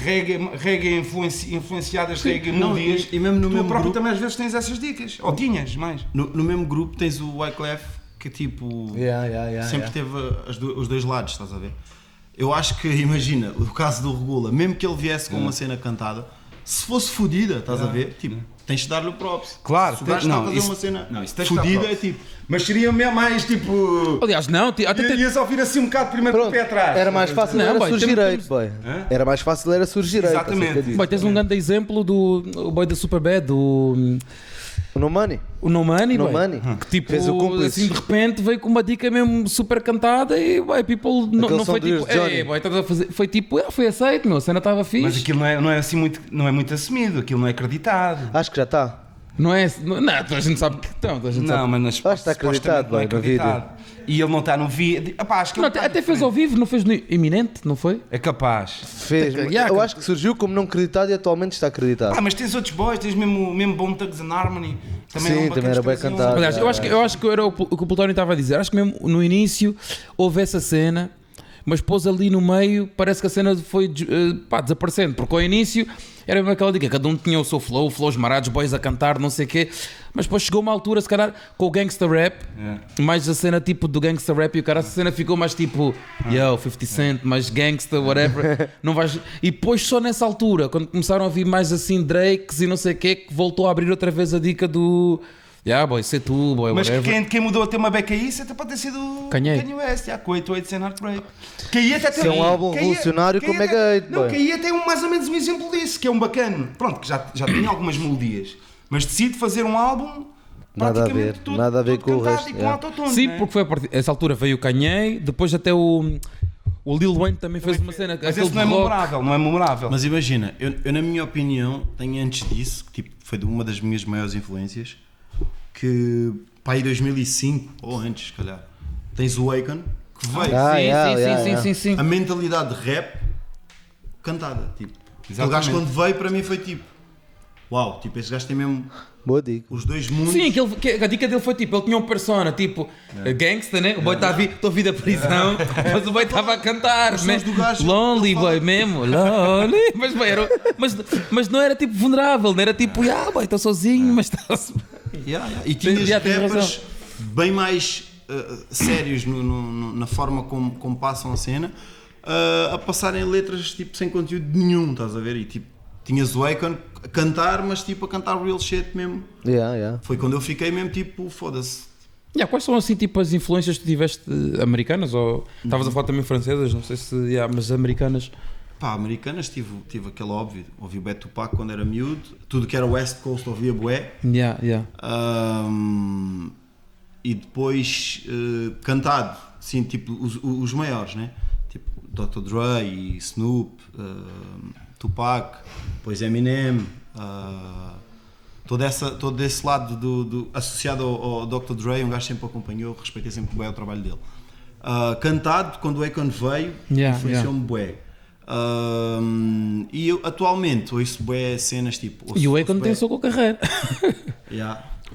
reggae influenciadas, reggae não, melodias. e mesmo no tu mesmo próprio grupo- também às vezes tens essas dicas, ou tinhas mais. No mesmo grupo tens o Wyclef que tipo sempre teve os dois lados, estás a ver? Eu acho que, imagina, o caso do Regula, mesmo que ele viesse com uma cena cantada, se fosse fodida, estás a ver? Tipo, tens de dar-lhe o props. Claro, se o gajo está a fazer uma cena isso tens de dar fodida, props. é tipo. Mas seria mesmo mais tipo. Aliás, não, Ias ouvir assim um bocado primeiro com o Pronto, pé atrás. era mais fácil Não, era boy, surgir temos- direito, boy. Hã? Era mais fácil era surgir direito. Exatamente. acerca disso. Boy, tens um grande exemplo do o boy da Superbad, O No Money? o No Money, No boy, Money. que tipo, Fez o Cúmplices. assim de repente veio com uma dica mesmo super cantada e boy, people não Aquele foi som do tipo, Johnny. ei, boy, estás a fazer, foi tipo, foi aceito, meu, a cena estava fixe. Mas aquilo não é assim muito, não é muito assumido, aquilo não é acreditado. Acho que já está. Não é, não, a gente sabe que então, a gente Não, sabe. mas nas, Acho que está acreditado, supostamente não é bem, no vídeo. acreditado. E ele não está no vídeo. Acho que Não, ele está até fez ao diferente. vivo, não fez no Iminente, não foi? É capaz. Fez. Yeah, Eu acho que surgiu como não acreditado e atualmente está acreditado. Mas tens outros boys, tens mesmo Bone Thugs and Harmony. Sim, eram também bacanas, era bem traziam- cantado. Aliás, eu acho que era o que o Plutónio estava a dizer. Acho que mesmo no início houve essa cena, mas depois ali no meio parece que a cena foi desaparecendo, porque ao início era mesmo aquela dica, cada um tinha o seu flows marados, boys a cantar, não sei o quê, mas depois chegou uma altura, se calhar, com o gangsta rap, mais a cena tipo do gangsta rap, e o cara, a cena ficou mais tipo, yo, 50 Cent, mais gangsta, whatever, não vais... E depois só nessa altura, quando começaram a vir mais assim Drakes e não sei o quê, que voltou a abrir outra vez a dica do... boy, sei tu, boy, Mas whatever. quem mudou a ter uma beca a isso até pode ter sido o Kanye. West, com 88 Sem Heartbreak. Que aí até tem Isso é um álbum revolucionário como é Gate, Não, boy. que aí tem mais ou menos um exemplo disso, que é um bacana. Pronto, que já tinha algumas melodias, mas decide fazer um álbum Nada a praticamente ver, todo, nada a ver todo com o cantado resto, e com yeah. autotune, Sim, né? porque foi a partir dessa altura veio o Kanye, depois até o Lil Wayne também fez uma cena, Mas aquele esse não é de rock. memorável, não é memorável. Mas imagina, eu na minha opinião, tenho antes disso, que tipo, foi uma das minhas maiores influências, que para aí 2005, ou antes, se calhar, tens o Akon, que veio Sim. a mentalidade de rap cantada. Tipo, aquele Exatamente. gajo quando veio para mim foi tipo, uau, tipo, esse gajo tem mesmo Boa dica. os dois mundos. Sim, a dica dele foi tipo, ele tinha um persona, tipo, gangsta, né? O boy está a vir da prisão, mas o boy estava a cantar, Os man. sons do gajo, Lonely ele fala- boy mesmo, lonely, mas, boy, mas não era tipo vulnerável, não era tipo, boy, estou sozinho, mas está-se... E tinhas tens rappers razão. bem mais sérios na forma como passam a cena, a passarem letras tipo sem conteúdo nenhum, estás a ver? E tipo, tinhas o Akon a cantar, mas tipo a cantar real shit mesmo. Foi quando eu fiquei mesmo tipo, foda-se. Quais são assim tipo as influências que tu tiveste americanas, ou estavas a falar também francesas, não sei se, mas americanas... Pá, americanas tive aquele óbvio, ouvi o Beto Tupac quando era miúdo, tudo que era West Coast ouvia bué. E depois cantado, sim, tipo os maiores, né? Tipo Dr. Dre e Snoop, Tupac, depois Eminem, todo esse lado associado ao Dr. Dre, um gajo sempre acompanhou, respeitei sempre bem o trabalho dele. Cantado, quando o Akon veio, influenciou-me bué. E eu atualmente ouço bué cenas tipo... E o Akon tem só com a carreira.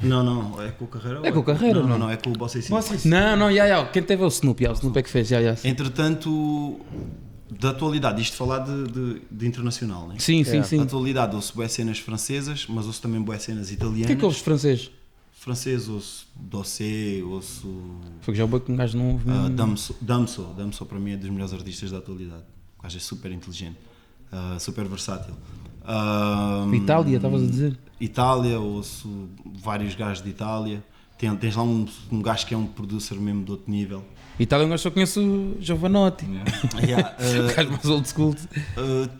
Não, é com o Carreira. É com o Carreira, não, é com o Bossa e Sim. Não, quem teve é o Snoop, o Snoop é que fez, Entretanto, da atualidade, isto falar de internacional, né? Sim. Da atualidade ouço bué cenas francesas, mas ouço também bué cenas O italianas. que é que ouves francês? Francês ouço Dossé, ouço... Foi que já o boi que um gajo não ouve. Damso para mim é dos melhores artistas da atualidade. O gajo é super inteligente, super versátil. Itália, estavas a dizer? Itália, ouço vários gajos de Itália. Tens lá um gajo que é um producer mesmo de outro nível. Itália, um gajo só conhece o Giovanotti. O gajo mais old school.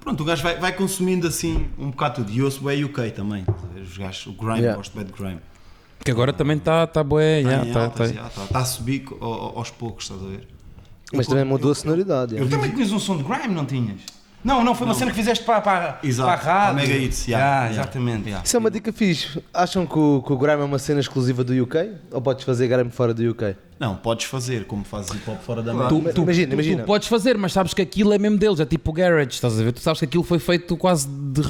Pronto, o gajo vai consumindo assim um bocado tudo. E ouço bem UK também. Os gajos, o grime, gosto bem de grime. Que agora também está bué, Está a subir aos poucos, estás a ver? Mas também mudou a sonoridade. Tu também tinhas um som de grime, não tinhas? Não, foi uma cena que fizeste para a rádio. Para Mega Hits, exatamente. Isso é uma dica fixe. Acham que o grime é uma cena exclusiva do UK? Ou podes fazer grime fora do UK? Não, podes fazer, como fazes hip hop fora da Claro. América. Imagina. Tu podes fazer, mas sabes que aquilo é mesmo deles, é tipo o garage, estás a ver? Tu sabes que aquilo foi feito quase de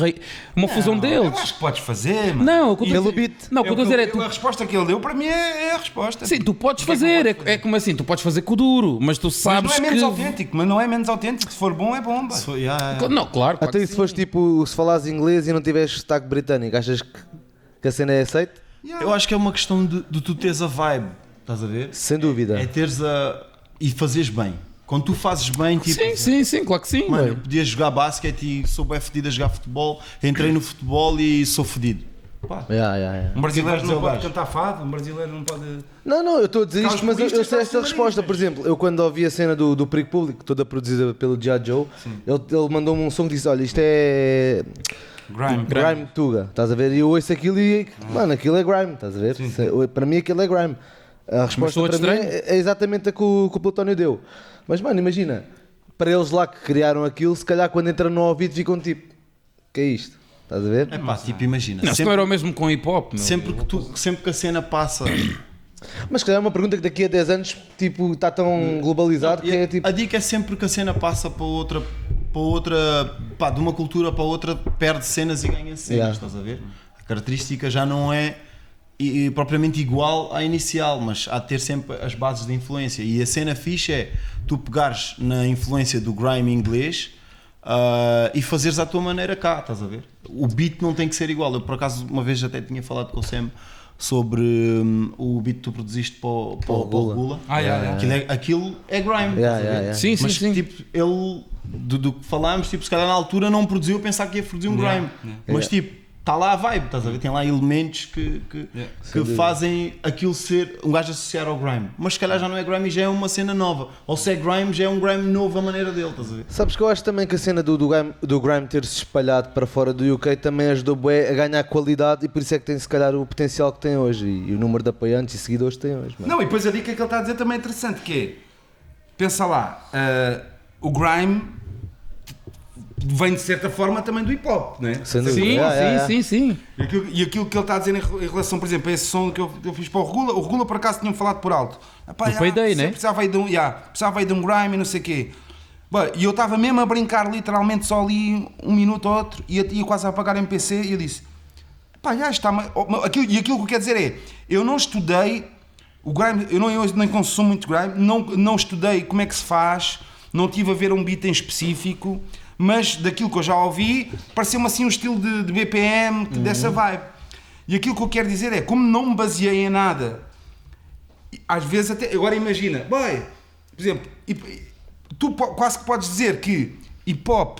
uma fusão Eu deles. acho que podes fazer, mano. Não, o que eu Pelo estou a dizer- beat. Não, o que eu estou a dizer é tu. A resposta que ele deu para mim é a resposta. Sim, tu podes Porque fazer, é que não é como assim, tu podes fazer com o duro, mas tu Mas sabes não é menos que. autêntico, mas não é menos autêntico. Se for bom, é bom. Pá. Não, claro. Até que se fores tipo, se falares inglês e não tiveres sotaque britânico, achas que a cena é aceita? Eu acho que é uma questão de tu teres a vibe, estás a ver? Sem dúvida. É teres e fazeres bem. Quando tu fazes bem, tipo. Sim, claro que sim. Mano, bem. eu podia jogar basquete e sou bem fedido a jogar futebol, entrei no futebol e sou fedido. Pá. Um brasileiro Dizer não o pode gajo. cantar fado, um brasileiro não pode. Não, eu estou a dizer Caso isto, mas eu puristas sei esta são resposta. sinónimos. Por exemplo, eu quando ouvi a cena do Perigo Público, toda produzida pelo G.I. Joe, ele mandou-me um som que disse: olha, isto é grime Tuga, estás a ver? E eu ouço aquilo e, mano, aquilo é grime, estás a ver? Para mim aquilo é grime. A resposta soa-te para mim estranho? é exatamente a que o Plutónio deu. Mas, mano, imagina, para eles lá que criaram aquilo, se calhar quando entram no ouvido ficam tipo: que é isto? Estás a ver? É pá, tipo, imagina. Não, se não era o mesmo com hip hop, meu. sempre que a cena passa. Mas se calhar é uma pergunta que daqui a 10 anos tipo, está tão globalizado que é tipo. A dica é sempre que a cena passa para outra, pá, de uma cultura para outra, perde cenas e ganha cenas, Yeah. estás a ver? A característica já não é propriamente igual à inicial, mas há de ter sempre as bases de influência. E a cena fixe é tu pegares na influência do grime inglês e fazeres à tua maneira cá, estás a ver? O beat não tem que ser igual. Eu por acaso uma vez até tinha falado com o Sam sobre o beat que tu produziste para o Regula. Aquilo é grime. estás a ver? Sim, Mas sim. tipo, ele do que falámos, tipo, se calhar na altura não produziu, eu pensava que ia produzir um grime. Mas tipo, está lá a vibe, estás a ver? Tem lá elementos que fazem aquilo ser um gajo associar ao grime. Mas se calhar já não é grime e já é uma cena nova. Ou se é grime, já é um grime novo a maneira dele, estás a ver? Sabes que eu acho também que a cena do grime ter-se espalhado para fora do UK também ajudou bué a ganhar qualidade e por isso é que tem se calhar o potencial que tem hoje e o número de apoiantes e seguidores que tem hoje. Mano. Não, e depois a dica que ele está a dizer também é interessante, que é, pensa lá, o grime vem de certa forma também do hip hop, não é? Sem dúvida. Sim. E aquilo que ele está a dizer em relação, por exemplo, a esse som que eu fiz para o Regula por acaso tinham falado por alto. Epá, Do Payday, né? Precisava aí de um grime e não sei o quê. Bem, e eu estava mesmo a brincar literalmente só ali um minuto ou outro e ia quase a apagar MPC e eu disse, pá, já está... aquilo que eu quero dizer é, eu não estudei o grime, eu nem consumo muito grime, não estudei como é que se faz, não estive a ver um beat em específico, mas daquilo que eu já ouvi, pareceu-me assim um estilo de BPM, dessa vibe. E aquilo que eu quero dizer é, como não me baseei em nada, às vezes até, agora imagina, boy, por exemplo, tu quase que podes dizer que hip hop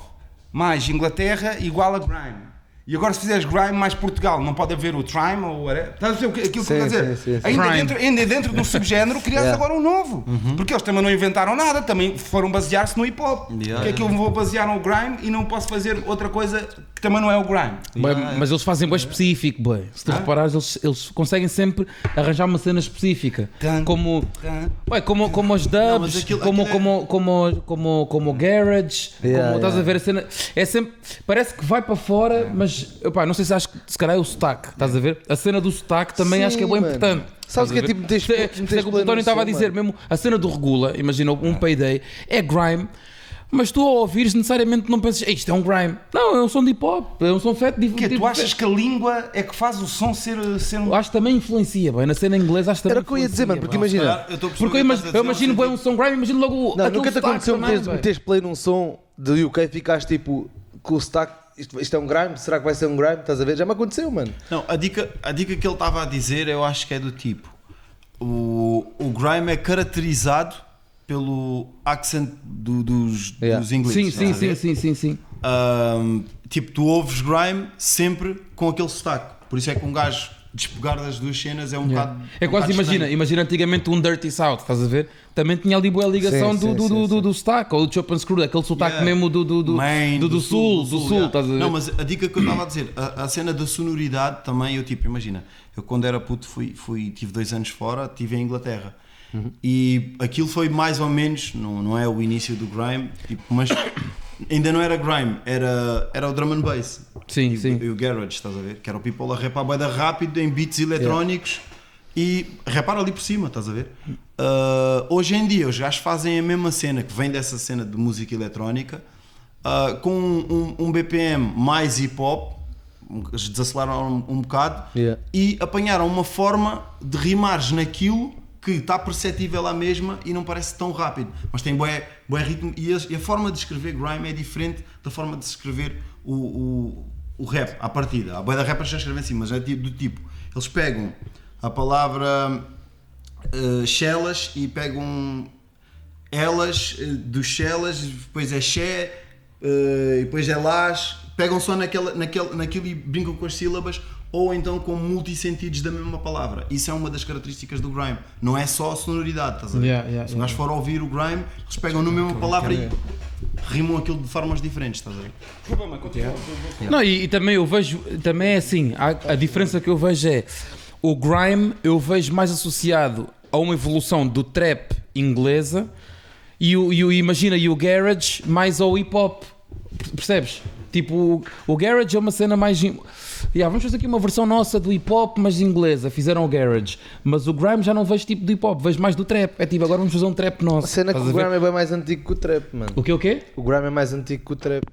mais Inglaterra igual a grime. E agora se fizeres grime mais Portugal, não pode haver o trime ou whatever. Estás a ver aquilo que eu quero dizer? Sim. Ainda dentro de um subgénero criaste agora um novo. Porque eles também não inventaram nada, também foram basear-se no hip hop. Porque é que eu me vou basear no grime e não posso fazer outra coisa que também não é o grime. Mas eles fazem bem específico, bem. Se tu reparares, eles conseguem sempre arranjar uma cena específica. Como os dubs, como o garage, estás a ver a cena. É sempre, parece que vai para fora, mas opá, não sei se acho que se calhar é o sotaque, estás a ver? A cena do sotaque também Sim, acho que é bem mano. importante. Sabes o que é tipo meteres o Plutónio estava a dizer, mesmo a cena do Regula, imagina um Payday, é grime. Mas tu ao ouvires necessariamente não pensas, isto é um grime. Não, é um som de hip hop, é um som feito de Tu achas que a língua é que faz o som ser um... Acho que também influencia, bem, na cena em inglês acho que também Era o que eu ia dizer, mano, porque influencia, imagina. porque eu imagino bem um som grime, imagino logo Não, aquele nunca te sotaque aconteceu também, meteres play num som do UK e ficaste tipo com o sotaque. Isto é um grime? Será que vai ser um grime? Estás a ver? Já me aconteceu, mano. Não, a dica que ele estava a dizer eu acho que é do tipo o grime é caracterizado pelo accent dos ingleses. Sim. Tipo, tu ouves grime sempre com aquele sotaque. Por isso é que um gajo despegar das duas cenas é um Yeah. bocado. É quase, imagina antigamente um Dirty South, estás a ver? Também tinha ali boa ligação do sotaque, ou do Chop and Screw, aquele sotaque mesmo do sul, estás a ver? Não, mas a dica que eu estava a dizer, a cena da sonoridade também, eu tipo, imagina, eu quando era puto tive 2 anos fora, estive em Inglaterra. E aquilo foi mais ou menos, não é o início do grime, tipo, mas ainda não era grime, era o drum and bass. Sim, E o garage, estás a ver? Que era o people a rapar bué da rápido em beats eletrónicos e rapar ali por cima, estás a ver? Hoje em dia os gajos fazem a mesma cena, que vem dessa cena de música eletrónica, com um BPM mais hip hop, desaceleraram um bocado e apanharam uma forma de rimares naquilo que está perceptível à mesma e não parece tão rápido, mas tem bué ritmo e a forma de escrever grime é diferente da forma de escrever o rap à partida. A bué da rappers já escrevem assim, mas é do tipo, eles pegam a palavra shellas e pegam elas dos shellas, depois é she, e depois é las, pegam só naquilo e brincam com as sílabas, ou então com multissentidos da mesma palavra. Isso é uma das características do grime. Não é só a sonoridade, estás a ver? Se nós for ouvir o grime, eles pegam na mesma palavra e rimam aquilo de formas diferentes, estás a ver? Não, e também eu vejo, também é assim, a diferença que eu vejo é, o grime eu vejo mais associado a uma evolução do trap inglesa e o garage mais ao hip hop, percebes? Tipo, o garage é uma cena mais... vamos fazer aqui uma versão nossa do hip hop, mas inglesa, fizeram o garage. Mas o grime já não vejo tipo do hip hop, vejo mais do trap. É tipo, agora vamos fazer um trap nosso. A cena é que o grime é bem mais antigo que o trap, mano. O quê? O grime é mais antigo que o trap.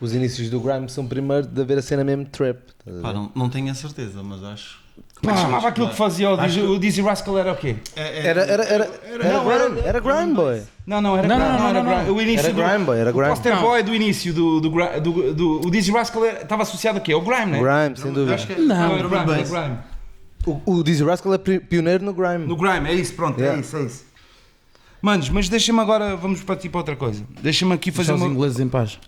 Os inícios do grime são primeiro de haver a cena mesmo trap. Não tenho a certeza, mas acho... Como é que chamava aquilo que fazia o Dizzy Rascal? Era o quê? Era grime, boy. Não, era grime. O início era grime, boy. Era o grime. poster boy do início do Dizzy Rascal estava associado a quê? Ao grime, não é? Grime, sem dúvida. Não, era grime. O Dizzy Rascal é pioneiro no grime. No grime, é isso, pronto, é isso. Manos, mas deixa-me agora, vamos partir para outra coisa. Deixa-me aqui fazer os ingleses em paz.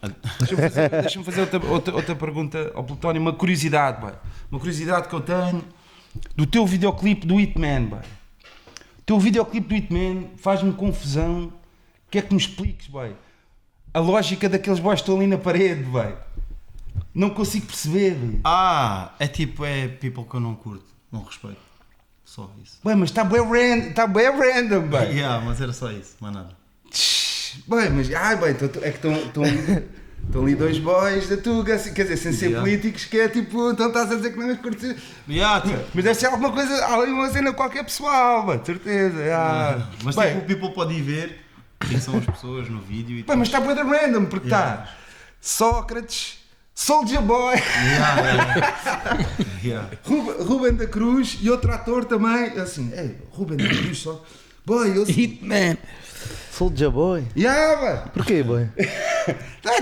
Deixa-me fazer outra pergunta ao Plutónio, uma curiosidade, boy. Uma curiosidade que eu tenho do teu videoclipe do Hitman, boy. O teu videoclipe do Hitman faz-me confusão. Quer que me expliques, boy? A lógica daqueles boys que estão ali na parede, boy. Não consigo perceber, boy. É tipo, é people que eu não curto, não respeito. Só isso. Boy, mas está bem random, boy. Mas era só isso, mais nada. Boy, mas, boy, é que estão ali dois boys da Tuga, assim, quer dizer, sem ser políticos, que é tipo, então estás a dizer que não és curtir. Mas deve ser alguma coisa, uma cena qualquer pessoal, boy, de certeza. Mas tipo, o people pode ir ver quem são as pessoas no vídeo e mas está bem random, porque está Sócrates, Soulja Boy, Ruben da Cruz e outro ator também, assim, Ruben da Cruz só. Boy, eu Hitman. Soulja Boy. Boy. Porquê, boy?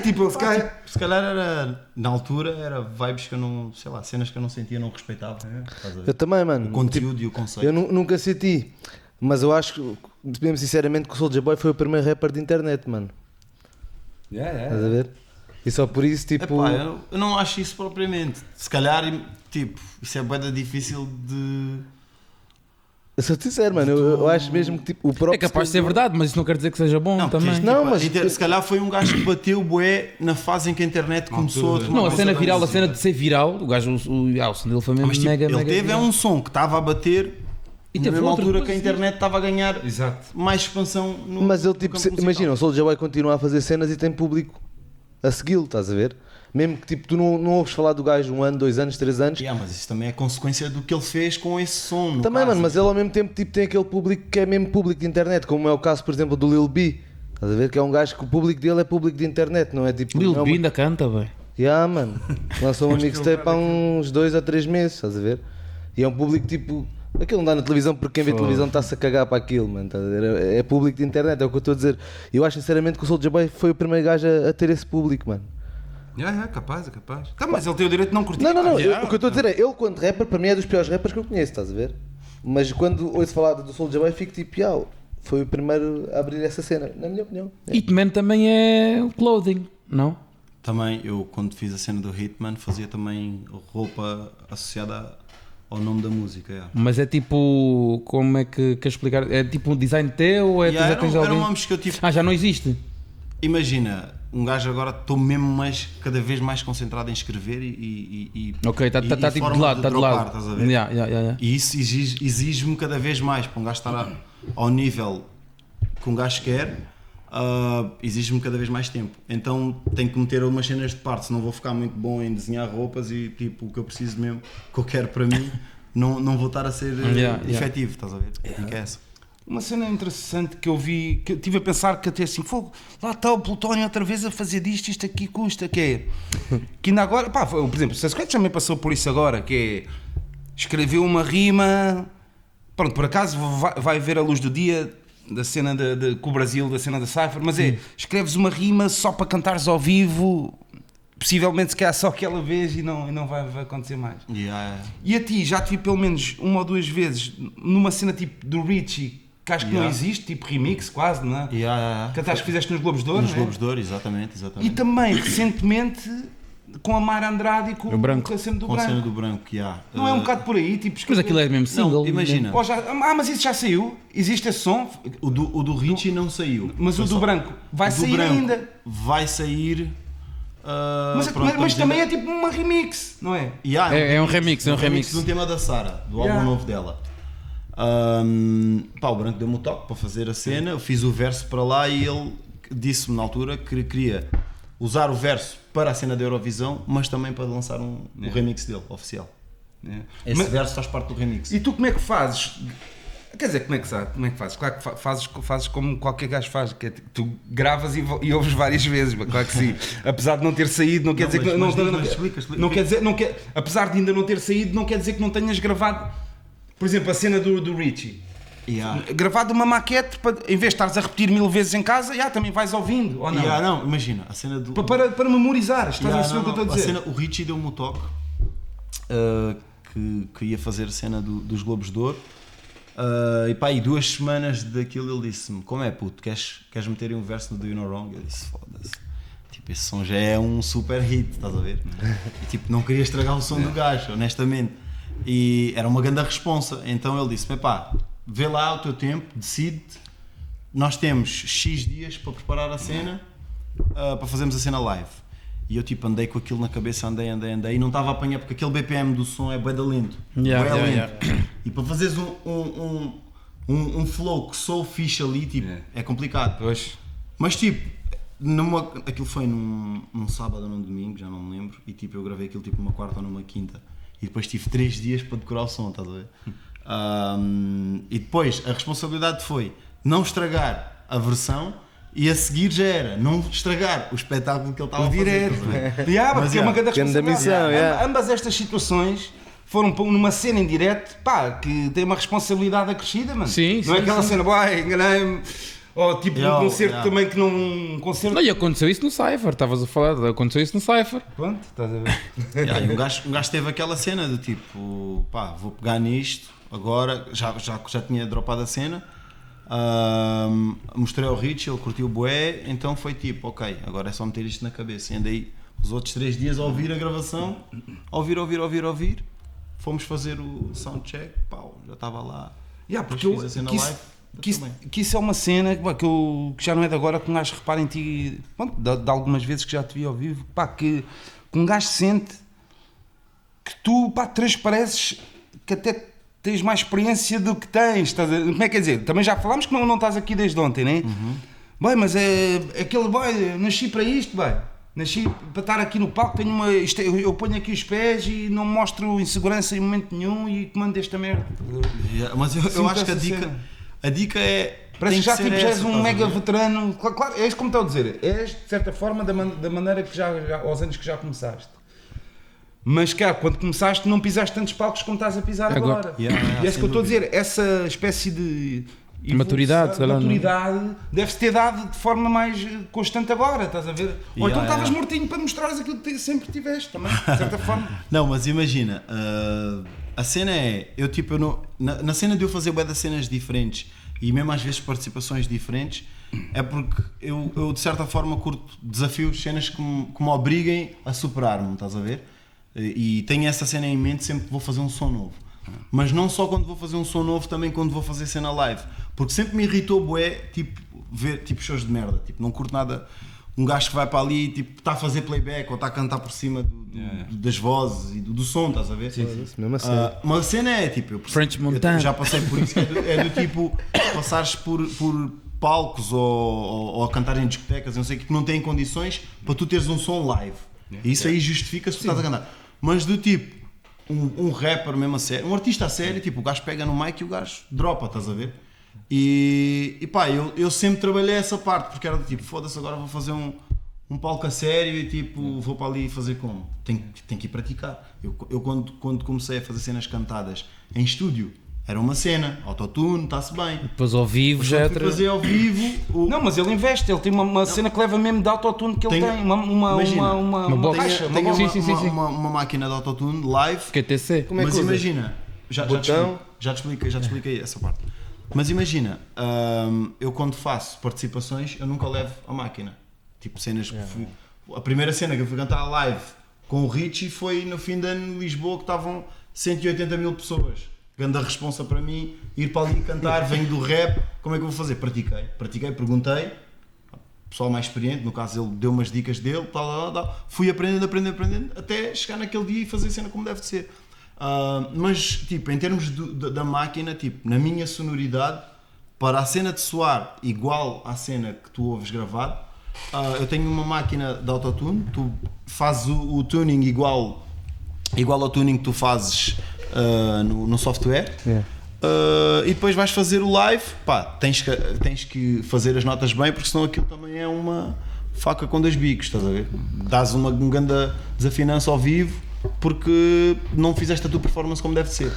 Tipo, se calhar era, na altura, era vibes que eu não, sei lá, cenas que eu não sentia, não respeitava. Eu também, mano. O conteúdo e o conceito. Eu nunca senti, mas eu acho, mesmo sinceramente, que o Soulja Boy foi o primeiro rapper de internet, mano. Estás a ver? E só por isso, tipo... eu não acho isso propriamente. Se calhar, tipo, isso é bem difícil de... Eu sou sincero, mano, eu acho mesmo que tipo, o próprio... É capaz de ser verdade, mas isso não quer dizer que seja bom também. Não, mas... Se calhar foi um gajo que bateu bué na fase em que a internet começou a tomar... Não, a cena viral, a cena de ser viral, o gajo, o som dele foi mesmo mas, tipo, mega ele teve viral. um som que estava a bater e na mesma altura que a internet estava a ganhar mais expansão no... Mas ele, tipo, imagina, o Soulja Boy continua a fazer cenas e tem público a segui-lo, estás a ver? Mesmo que tipo, tu não ouves falar do gajo 1 ano, 2 anos, 3 anos. Mas isso também é consequência do que ele fez com esse som. Também, mano, mas ele ao mesmo tempo tipo, tem aquele público que é mesmo público de internet, como é o caso, por exemplo, do Lil B. Estás a ver? Que é um gajo que o público dele é público de internet, não é tipo. Lil B ainda canta, velho. Mano. Lançou um mixtape há uns 2 a 3 meses, estás a ver? E é um público tipo. Aquilo não dá na televisão porque quem vê televisão está-se a cagar para aquilo, mano. Estás a ver? É público de internet, é o que eu estou a dizer. E eu acho sinceramente que o Soulja Boy foi o primeiro gajo a ter esse público, mano. Capaz. Mas ele tem o direito de não curtir. Não. O que eu estou a dizer é, ele quando rapper, para mim é dos piores rappers que eu conheço, estás a ver? Mas quando ouço falar do Soulja Boy, fico tipo, foi o primeiro a abrir essa cena, na minha opinião. Hitman também é clothing, não? Também, eu quando fiz a cena do Hitman, fazia também roupa associada ao nome da música. Yeah. Mas é tipo, como é que queres explicar? É tipo um design teu ou é tu já tens era alguém? um nomes que eu tive. Já não existe? Imagina, um gajo agora estou mesmo cada vez mais concentrado em escrever e Ok, está tipo de lado, está de lado. Estás a ver? E isso exige-me cada vez mais para um gajo estar ao nível que um gajo quer. Exige-me cada vez mais tempo, então tenho que meter umas cenas de parte, senão vou ficar muito bom em desenhar roupas e tipo o que eu preciso mesmo, o que eu quero para mim, não vou estar a ser efetivo, estás a ver? É essa. Uma cena interessante que eu vi, que eu estive a pensar que até assim, fogo, lá está o Plutónio outra vez a fazer disto, isto aqui custa, que é, que ainda agora, pá, por exemplo, o Sasquatch também passou por isso agora, que é, escreveu uma rima, pronto, por acaso vai ver a luz do dia, da cena com o Brasil, da cena da Cypher, mas escreves uma rima só para cantares ao vivo, possivelmente se calhar só aquela vez e não vai acontecer mais. E a ti, já te vi pelo menos uma ou duas vezes numa cena tipo do Richie, que acho que não existe, tipo remix quase, não é? Cantaste que fizeste nos Globos de Ouro, nos Globos de Ouro, exatamente. E também, recentemente, com a Mara Andrade e com a cena do Branco. Com a cena do Branco, Não é um bocado por aí? Tipo, mas aquilo é mesmo single. Não, imagina. Mas isso já saiu? Existe esse som? O do Richie não saiu. Mas o do Branco vai sair Branco ainda? Vai sair... mas também é tipo uma remix, não é? É um remix, é um remix de um tema da Sara, do álbum novo dela. O Branco deu-me o toque para fazer a cena, eu fiz o verso para lá e ele disse-me na altura que queria usar o verso para a cena da Eurovisão, mas também para lançar o remix dele, oficial. Esse verso faz parte do remix. E tu como é que fazes? Quer dizer, como é que fazes? Claro que fazes como qualquer gajo faz, que é, tu gravas e ouves várias vezes, mas claro que sim. Apesar de não ter saído, não quer dizer que não quer dizer, apesar de ainda não ter saído, não quer dizer que não tenhas gravado, por exemplo, a cena do Richie. Gravado uma maquete, em vez de estares a repetir 1000 vezes em casa, também vais ouvindo, ou não? Não, imagina, a cena do... Para memorizaar, estás a perceber o que eu estou a dizer? O Richie deu-me o toque, que ia fazer a cena dos Globos de Ouro, e 2 semanas daquilo ele disse-me, como é puto, queres meter aí um verso no Do You Know Wrong? Eu disse, foda-se, tipo, esse som já é um super hit, estás a ver? E tipo, não queria estragar o som do gajo, honestamente, e era uma grande responsa, então ele disse-me, vê lá o teu tempo, decide-te, nós temos X dias para preparar a cena, para fazermos a cena live. E eu tipo andei com aquilo na cabeça, andei e não estava a apanhar, porque aquele BPM do som é bué da lento. E para fazeres um flow que sou fixe ali, tipo, é complicado. Pois. Mas tipo, aquilo foi num sábado ou num domingo, já não me lembro, e tipo eu gravei aquilo tipo numa quarta ou numa quinta. E depois tive 3 dias para decorar o som, estás a ver? E depois a responsabilidade foi não estragar a versão e a seguir já era não estragar o espetáculo que ele estava a fazer. Porque é uma grande responsabilidade. Ambas estas situações foram numa cena em direto, que tem uma responsabilidade acrescida, mano. Não é aquela cena, enganei-me. Ou tipo um concerto também que não... Não, e aconteceu isso no Cypher, estavas a falar, aconteceu isso no Cypher. Pronto, estás a ver. E um gajo teve aquela cena de tipo, vou pegar nisto, agora, já tinha dropado a cena, mostrei ao Rich, ele curtiu o bué, então foi tipo, ok, agora é só meter isto na cabeça. E andei os outros 3 dias a ouvir a gravação, ouvir, fomos fazer o soundcheck, já estava lá, porque eu fiz a cena live. Que isso é uma cena que já não é de agora, que um gajo repara em ti, de algumas vezes que já te vi ao vivo, que um gajo sente que tu transpareces que até tens mais experiência do que tens, como é que quer dizer? Também já falámos que não estás aqui desde ontem, não é? Bem, mas é aquele, nasci para isto, nasci para estar aqui no palco, eu ponho aqui os pés e não mostro insegurança em momento nenhum e comando esta merda. Mas eu acho que a dica é... Parece que já és um mega veterano. Claro, é isso como estou a dizer. És, de certa forma, da maneira que aos anos que já começaste. Mas, cara, quando começaste não pisaste tantos palcos como estás a pisar agora. E é isso que eu estou a dizer. Essa espécie de maturidade deve-se ter dado de forma mais constante agora, estás a ver? Ou então estavas mortinho para mostrares aquilo que sempre tiveste também, de certa forma. Não, mas imagina... A cena é, na cena de eu fazer bué de cenas diferentes e mesmo às vezes participações diferentes, é porque eu de certa forma curto desafios, cenas que me obriguem a superar-me, estás a ver? E tenho essa cena em mente sempre que vou fazer um som novo. Mas não só quando vou fazer um som novo, também quando vou fazer cena live. Porque sempre me irritou bué, tipo, ver tipo shows de merda. Tipo, não curto nada um gajo que vai para ali e tipo, está a fazer playback ou está a cantar por cima das vozes e do som, estás a ver? Sim. Mesmo assim. Uma cena é tipo, French Montana. eu já passei por isso, é do tipo, passares por palcos ou a cantar em discotecas, não sei o que não têm condições para tu teres um som live. E isso aí justifica se tu estás a cantar. Mas do tipo, um rapper mesmo a sério, um artista a sério, tipo, o gajo pega no mic e o gajo dropa, estás a ver? E pá, eu sempre trabalhei essa parte, porque era do tipo, foda-se, agora vou fazer um palco a sério e tipo, vou para ali fazer como? Tenho que ir praticar. Eu quando comecei a fazer cenas cantadas em estúdio, era uma cena, autotune, está-se bem. Depois ao vivo já Fui fazer ao vivo. Não, mas ele investe, ele tem uma cena que leva mesmo de autotune que ele tem. Uma caixa. Uma máquina de autotune live. QTC. Como é que Mas usa? imagina, já te expliquei essa parte. Mas imagina, eu quando faço participações, eu nunca levo a máquina. Tipo cenas que a primeira cena que eu fui cantar live com o Richie foi no fim de ano em Lisboa, que estavam 180 mil pessoas. Grande a responsa para mim, ir para ali cantar, venho do rap, como é que eu vou fazer? Pratiquei, perguntei, pessoal mais experiente, no caso ele deu umas dicas dele, tal. Fui aprendendo, até chegar naquele dia e fazer a cena como deve ser. Mas, tipo, em termos da máquina, tipo, na minha sonoridade, para a cena de soar igual à cena que tu ouves gravado, eu tenho uma máquina de autotune, tu fazes o tuning igual ao tuning que tu fazes no software. E depois vais fazer o live, pá, tens que fazer as notas bem, porque senão aquilo também é uma faca com dois bicos, estás a ver? Dás uma grande desafinança ao vivo porque não fizeste a tua performance como deve ser.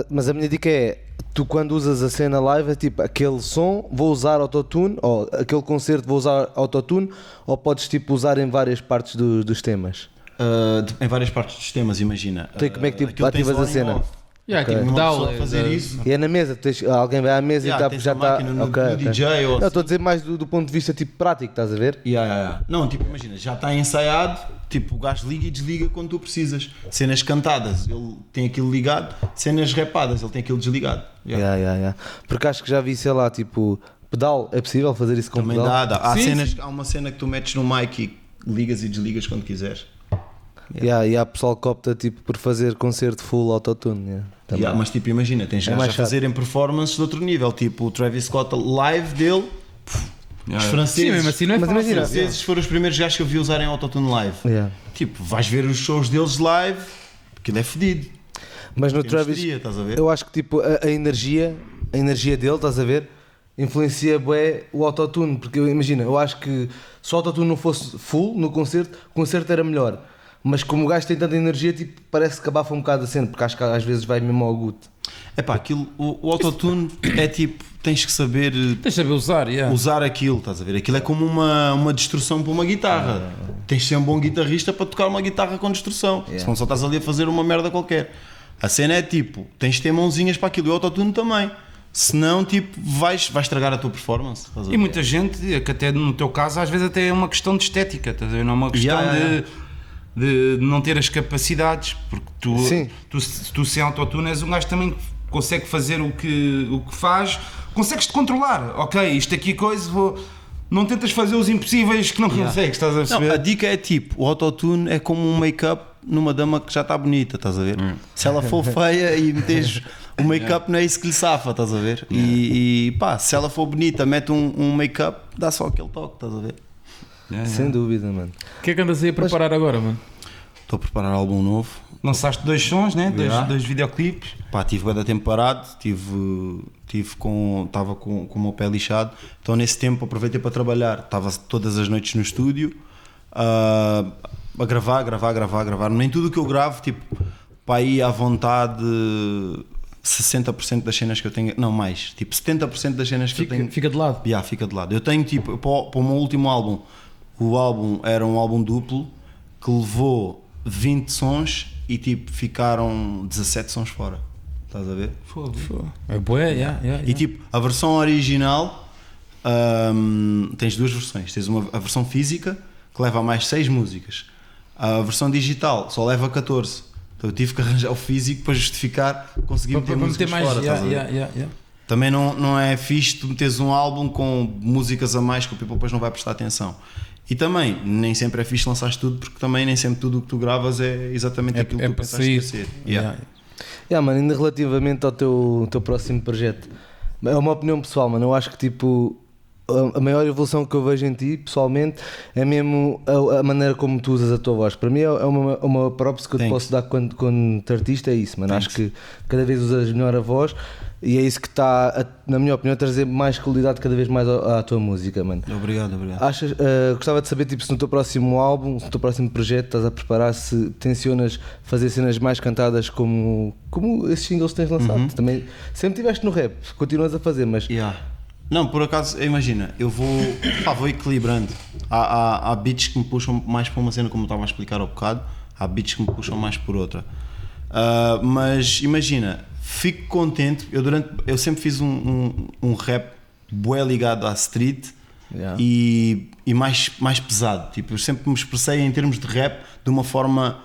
Mas a minha dica é, tu quando usas a cena live é tipo, aquele som vou usar autotune, ou aquele concerto vou usar autotune, ou podes tipo usar em várias partes dos temas? Em várias partes dos temas, imagina. Então, como é que tipo, ativas a cena? Tipo, uma pessoa a fazer isso. E é na mesa, alguém vai à mesa e já está no DJ ou não, estou a dizer mais do ponto de vista tipo prático, estás a ver? Não, tipo, imagina, já está ensaiado, tipo, o gajo liga e desliga quando tu precisas. Cenas cantadas, ele tem aquilo ligado, cenas rapadas, ele tem aquilo desligado. Porque acho que já vi, sei lá, tipo, pedal, é possível fazer isso com também pedal? dá. Há uma cena que tu metes no mic e ligas e desligas quando quiseres. E há pessoal que opta tipo, por fazer concerto full autotune. Mas tipo, imagina, tens gajos a fazerem performances de outro nível, tipo o Travis Scott live dele, os franceses. Sim, mesmo assim não é fácil. Os franceses foram os primeiros gajos que eu vi usarem autotune live. Tipo, vais ver os shows deles live, aquilo é fedido. Mas no Travis, estás a ver? eu acho que tipo, a energia dele, estás a ver, influencia bué o autotune, porque imagina, eu acho que se o autotune não fosse full no concerto, o concerto era melhor. Mas como o gajo tem tanta energia, tipo, parece que abafa um bocado a cena, porque acho que às vezes vai mesmo ao guto. Aquilo, o autotune é tipo, tens que saber usar aquilo, estás a ver? Aquilo é como uma distorção para uma guitarra. Tens de ser um bom guitarrista para tocar uma guitarra com distorção, senão só estás ali a fazer uma merda qualquer. A cena é tipo, tens de ter mãozinhas para aquilo, e o autotune também. Senão, tipo, vais estragar a tua performance. E muita gente, que até no teu caso, às vezes até é uma questão de estética, estás a ver? Não é uma questão de não ter as capacidades, porque tu sem autotune és um gajo também que consegue fazer o que faz, consegues-te controlar, ok, isto aqui coisa, não tentas fazer os impossíveis que não consegues, estás a perceber? Não, a dica é tipo, o autotune é como um make-up numa dama que já está bonita, estás a ver? Se ela for feia e metes o make-up não é isso que lhe safa, estás a ver? E pá, se ela for bonita, mete um make-up, dá só aquele toque, estás a ver? Sem dúvida, mano. O que é que andas aí a preparar agora, mano? Estou a preparar um álbum novo. Lançaste 2 sons, né? Dois videoclipes. Pá, tive bué da tempo parado, estava com o meu pé lixado, então nesse tempo aproveitei para trabalhar, estava todas as noites no estúdio a gravar, nem tudo o que eu gravo, tipo, para ir à vontade 60% das cenas que eu tenho, não mais, tipo 70% das cenas que eu tenho... Fica de lado? Fica de lado. Eu tenho tipo, para o meu último álbum, o álbum era um álbum duplo que levou 20 sons e tipo ficaram 17 sons fora. Estás a ver? É bué, E tipo, a versão original tens 2 versões. Tens a versão física que leva a mais 6 músicas. A versão digital só leva 14. Então eu tive que arranjar o físico para justificar conseguir meter músicas mais, fora. estás a ver? Também não é fixe tu meteres um álbum com músicas a mais que o people depois não vai prestar atenção. E também, nem sempre é fixe lançares tudo, porque também nem sempre tudo o que tu gravas é exatamente aquilo que tu pensaste que ia ser. Mano, ainda relativamente ao teu próximo projeto, é uma opinião pessoal, mano. Eu acho que tipo a maior evolução que eu vejo em ti, pessoalmente, é mesmo a maneira como tu usas a tua voz. Para mim é uma props que eu te posso dar quando artista, é isso, mano. Acho que cada vez usas melhor a voz e é isso que está, na minha opinião, a trazer mais qualidade cada vez mais à tua música, mano. Obrigado. Gostava de saber, tipo, se no teu próximo álbum, se no teu próximo projeto estás a preparar, se tencionas fazer cenas mais cantadas como esses singles que tens lançado. Também sempre estiveste no rap, continuas a fazer, mas... Não, por acaso, imagina, eu vou equilibrando. Há beats que me puxam mais para uma cena, como eu estava a explicar há bocado, há beats que me puxam mais por outra. Mas imagina, fico contente, eu sempre fiz um rap bué ligado à street e mais pesado. Tipo, eu sempre me expressei em termos de rap de uma forma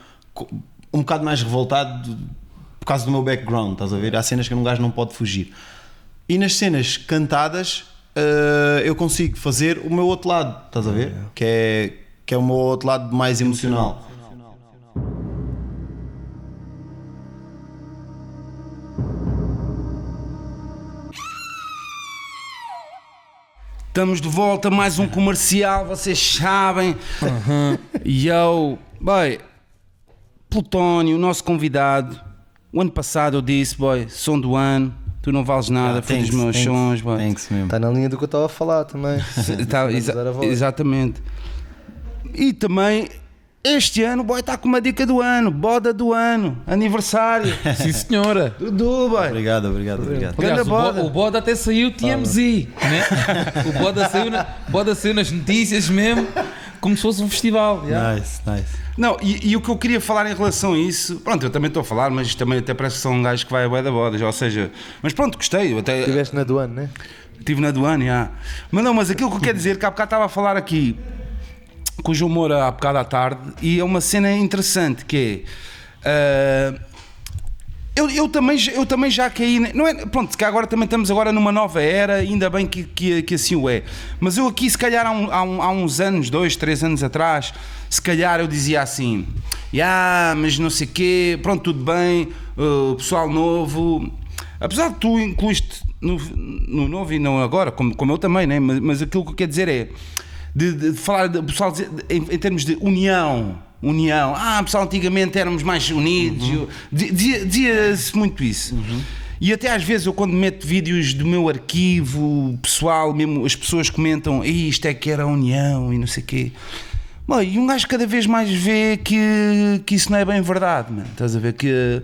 um bocado mais revoltado por causa do meu background, estás a ver? Há cenas que um gajo não pode fugir. E nas cenas cantadas eu consigo fazer o meu outro lado, estás a ver? Que é o meu outro lado mais emocional. Estamos de volta, mais um comercial, vocês sabem. Yo, boy, Plutónio, nosso convidado. O ano passado eu disse, boy, som do ano. Tu não vales nada, foi dos meus sons. Está na linha do que eu estava a falar também. Exatamente. E também, este ano, boy, está com uma dica do ano, boda do ano, aniversário. Sim, senhora. Dudu, boy. Obrigado. Aliás, o Boda até saiu TMZ, né? O Boda saiu nas notícias mesmo, como se fosse um festival. Nice. Não, e o que eu queria falar em relação a isso, pronto, eu também estou a falar, mas também até parece que são um gajo que vai a bué da boda, ou seja, mas pronto, gostei. Estiveste na Duane, né? Estive na Duane, já. Mas aquilo que eu quero dizer, que há bocado estava a falar aqui com o João Moura há bocado à tarde, e é uma cena interessante, que é... Eu também já caí, não é, pronto, que agora também estamos agora numa nova era, ainda bem que assim o é, mas eu aqui se calhar há uns anos, 2, 3 anos atrás, se calhar eu dizia assim, mas não sei o quê, pronto, tudo bem, pessoal novo, apesar de tu incluíste no novo e não agora, como eu também, né? Mas aquilo que eu quero dizer é, de falar, de pessoal dizer, em termos de união, pessoal, antigamente éramos mais unidos, dizia-se muito isso. E até às vezes eu quando meto vídeos do meu arquivo pessoal, mesmo as pessoas comentam, isto é que era a união e não sei o quê. Bom, e um gajo cada vez mais vê que isso não é bem verdade, mano. Estás a ver que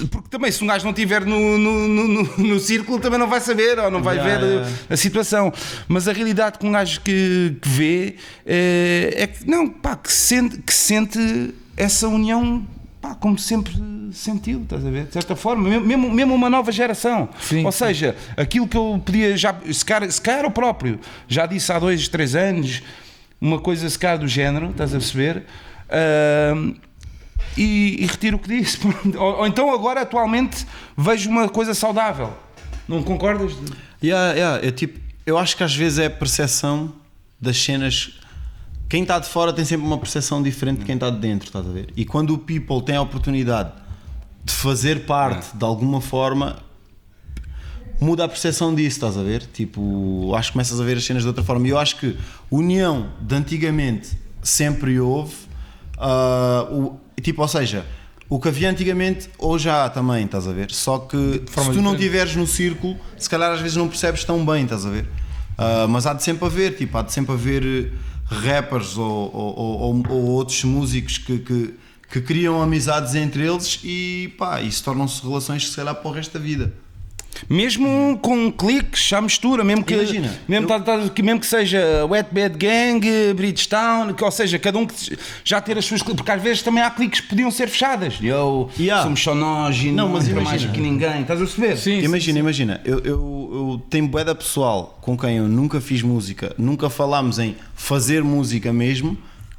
porque também se um gajo não estiver no círculo também não vai saber ou não vai ver a situação, mas a realidade que um gajo que vê é que sente essa união, como sempre sentiu, estás a ver, de certa forma, mesmo uma nova geração. Sim, ou seja, aquilo que eu podia já, se calhar eu próprio já disse há 2, 3 anos uma coisa se calhar do género, estás a perceber, e retiro o que disse. Ou então agora atualmente vejo uma coisa saudável. Não concordas? Eu acho que às vezes é a percepção das cenas. Quem está de fora tem sempre uma percepção diferente de quem está de dentro, estás a ver? E quando o people tem a oportunidade de fazer parte de alguma forma, muda a percepção disso, estás a ver? Tipo, acho que começas a ver as cenas de outra forma. E eu acho que união de antigamente sempre houve. Ou seja, o que havia antigamente hoje há também, estás a ver? Só que se tu não estiveres no círculo, se calhar às vezes não percebes tão bem, estás a ver? Mas há de sempre haver rappers ou outros músicos que criam amizades entre eles e isso tornam-se relações que se calhar para o resto da vida. Mesmo com cliques, já mistura, mesmo que, imagina, mesmo que seja Wet Bad Gang, Bridgetown, ou seja, cada um que já ter as suas cliques, porque às vezes também há cliques que podiam ser fechadas. Somos só nós e não entra mais que ninguém, estás a perceber? Sim, imagina, eu tenho bué da pessoal com quem eu nunca fiz música, nunca falámos em fazer música mesmo,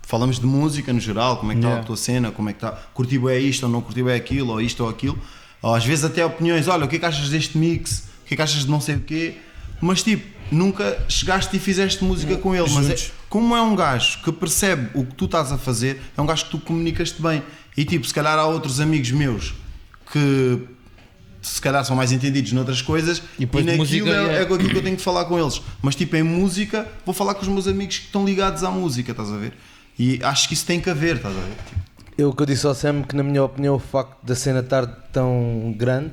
falamos de música no geral, como é que está a tua cena, como é que está, curti bem isto ou não curti bem aquilo, ou isto ou aquilo, ou às vezes até opiniões, olha, o que é que achas deste mix, o que é que achas de não sei o quê, mas tipo, nunca chegaste e fizeste música com ele, mas como é um gajo que percebe o que tu estás a fazer, é um gajo que tu comunicas-te bem, e tipo, se calhar há outros amigos meus que se calhar são mais entendidos noutras coisas e naquilo música, é aquilo que eu tenho de falar com eles, mas tipo em música vou falar com os meus amigos que estão ligados à música, estás a ver? E acho que isso tem que haver, estás a ver? O que eu disse ao Sam, que na minha opinião o facto da cena estar tão grande,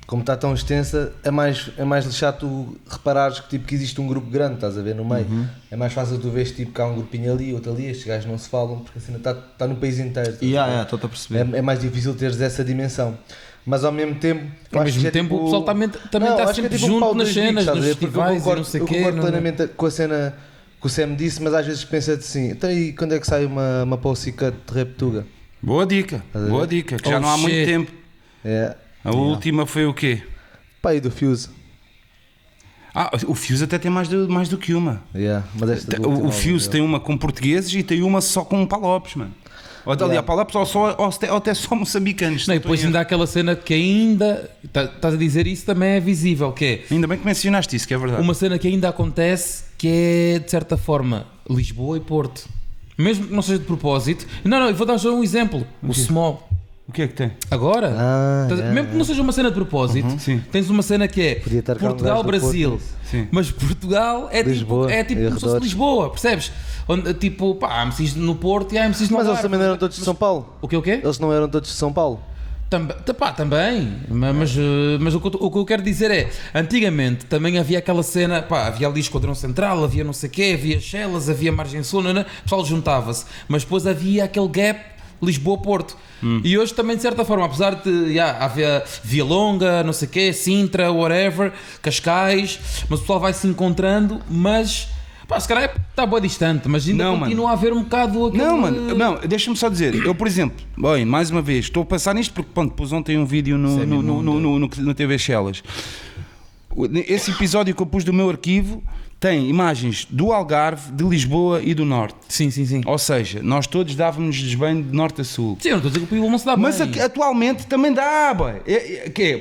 como está tão extensa, é mais lixado tu reparares que, tipo, que existe um grupo grande, estás a ver, no meio. É mais fácil tu veres tipo, que há um grupinho ali, outro ali, estes gajos não se falam, porque a cena está no país inteiro. Estou-te a perceber. É mais difícil teres essa dimensão. Mas ao mesmo tempo... Ao mesmo tempo tipo, o pessoal também está sempre tipo junto nas cenas, nos festivais e não sei o quê. Eu concordo plenamente com a cena que o Sam disse, mas às vezes pensa assim, então aí quando é que sai uma Pussycat de Reptuga? Boa dica, que já não há muito tempo. A última foi o quê? Pai do Fuse. O Fuse até tem mais do que uma. Mas o Fuse tem uma com portugueses e tem uma só com palopes, mano. Ou ali a palopes ou até só moçambicanos. Não, e depois ainda há aquela cena que ainda, estás a dizer isso, também é visível, que é... Ainda bem que mencionaste isso, que é verdade. Uma cena que ainda acontece, que é, de certa forma, Lisboa e Porto. Mesmo que não seja de propósito. Não, eu vou dar só um exemplo. O Small. O que é que tem? Agora, mesmo que não seja uma cena de propósito, tens uma cena que é Portugal-Brasil, mas Portugal é Lisboa, tipo como se fosse Lisboa, percebes? Onde, tipo, há MCs no Porto e há MCs no Algarve. Mas eles também não eram todos de São Paulo. O quê? Eles não eram todos de São Paulo. Também, mas o que eu quero dizer é, antigamente também havia aquela cena, havia ali Esquadrão Central, havia não sei o quê, havia Chelas, havia Margem Sul, o pessoal juntava-se, mas depois havia aquele gap Lisboa-Porto. E hoje também, de certa forma, apesar de haver Via Longa, não sei o quê, Sintra, whatever, Cascais, mas o pessoal vai se encontrando, mas se calhar está bem distante, mas ainda continua a haver um bocado aquele... Não, deixa-me só dizer, eu por exemplo, mais uma vez, estou a pensar nisto porque pus ontem um vídeo no TV Chelas. Esse episódio que eu pus do meu arquivo tem imagens do Algarve, de Lisboa e do Norte. Sim. Ou seja, nós todos dávamos-nos bem de Norte a Sul. Sim, eu não estou a dizer que o Pibble não se dá bem. Mas atualmente também dá, boy.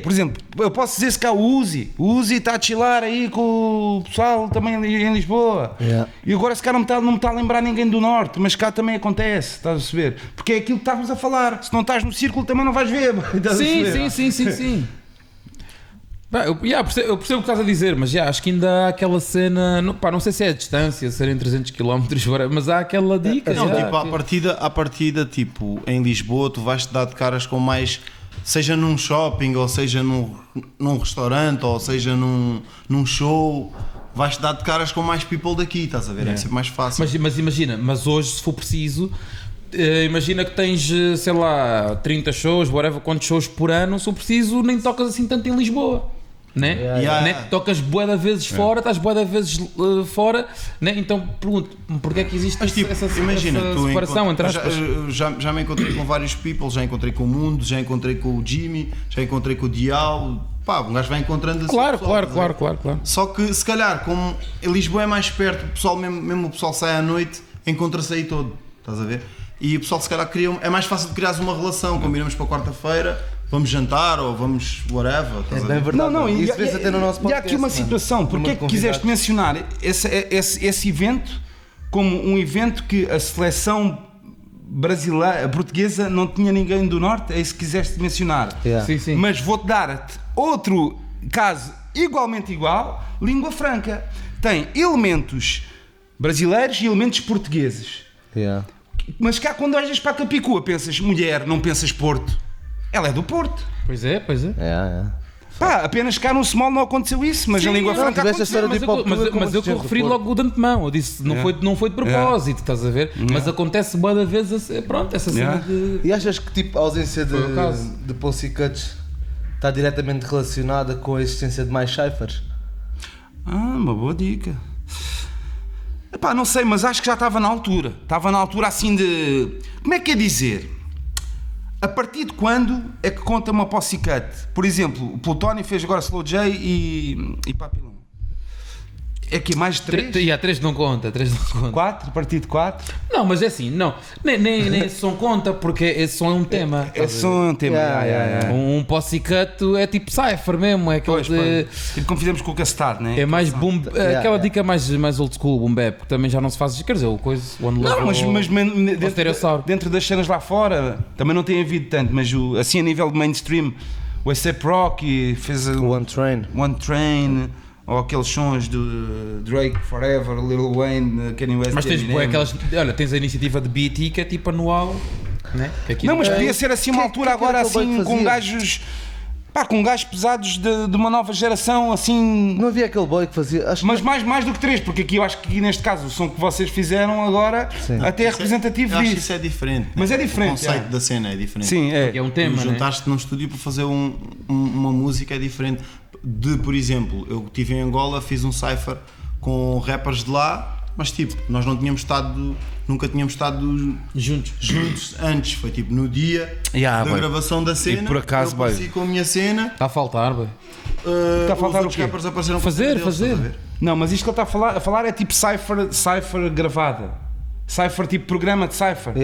Por exemplo, eu posso dizer-se que há o Uzi. O Uzi está a chilar aí com o pessoal também em Lisboa. E agora se calhar não me está a lembrar ninguém do Norte, mas cá também acontece, estás a perceber? Porque é aquilo que estávamos a falar. Se não estás no círculo também não vais ver, boy. Sim. Eu percebo o que estás a dizer, mas acho que ainda há aquela cena, não sei se é a distância, serem 300 km, mas há aquela dica. Não, tipo, à partida, tipo, em Lisboa tu vais-te dar de caras com mais, seja num shopping, ou seja num restaurante, ou seja num show, vais-te dar de caras com mais people daqui, estás a ver? É sempre mais fácil. Mas imagina, hoje se for preciso... imagina que tens, sei lá, 30 shows, whatever, quantos shows por ano, se for preciso, nem tocas assim tanto em Lisboa, né? Tocas bué de vezes fora, estás bué de vezes fora, né? Então pergunto, porque é que existe essa separação entre aspas? Já me encontrei com vários people, já encontrei com o Mundo, já encontrei com o Jimmy, já encontrei com o Dial, um gajo vai encontrando assim. Claro. Só que se calhar, como Lisboa é mais perto, o pessoal mesmo o pessoal sai à noite, encontra-se aí todo, estás a ver? E o pessoal se calhar é mais fácil de criar uma relação, combinamos para quarta-feira, vamos jantar ou vamos whatever. É bem verdade. Não, isso vê-se até no nosso podcast. E há aqui uma situação, porque é que quiseste mencionar esse evento como um evento que a seleção brasileira, portuguesa, não tinha ninguém do Norte? É isso que quiseste mencionar. Sim. Mas vou-te dar outro caso igualmente igual, língua franca. Tem elementos brasileiros e elementos portugueses. Mas cá quando olhas para a Capicua pensas mulher, não pensas Porto. Ela é do Porto. Pois é. Apenas cá no Small não aconteceu isso, mas a língua franca aconteceu. Mas eu referi logo de antemão. Eu disse, não foi de propósito, estás a ver? Mas acontece boa da vez, essa cena de... E achas que tipo, a ausência de Pussycats está diretamente relacionada com a existência de mais ciphers? Uma boa dica. Não sei, mas acho que já estava na altura. Estava na altura assim de... Como é que é dizer? A partir de quando é que conta uma Pussycat? Por exemplo, o Plutónio fez agora Slow J e Papillon. É que mais de 3? 3 não conta, 3 não conta. 4, partido de 4. Não, mas é assim, não. Nem esse som conta, porque esse som é um tema. Esse som é um tema. Um Pussycat é tipo Cypher mesmo, é aquele Pois, de... tipo como fizemos com o Castard, né? É mais boom, aquela dica mais old school, boom bap, porque também já não se faz, quer dizer, o coisa, o One Love. Não, mas dentro das cenas lá fora também não tem havido tanto, mas assim a nível de mainstream, o A$AP Rocky fez One Train, ou aqueles sons do Drake Forever, Lil Wayne, Kanye West. Mas tens aquelas, olha, tens a iniciativa de BET que é tipo anual, né? Que aqui não, mas podia ser assim uma altura agora assim com gajos. Pá, com gajos pesados de uma nova geração, assim... Não havia aquele boy que fazia... Mas mais do que 3, porque aqui eu acho que aqui neste caso o som que vocês fizeram agora até é representativo disso. disso. Isso é diferente. Mas é diferente. O conceito da cena é diferente. Sim, é. É um tema, Juntaste num estúdio para fazer uma música é diferente. Por exemplo, eu estive em Angola, fiz um cypher com rappers de lá, mas tipo, nós nunca tínhamos estado juntos antes. Foi tipo no dia da gravação da cena. E por acaso, eu apareci com a minha cena. Está a faltar, bem. Está a faltar os rappers apareceram fazer. Não, mas isto que ele está a falar é tipo cypher gravada. Cypher tipo programa de cypher.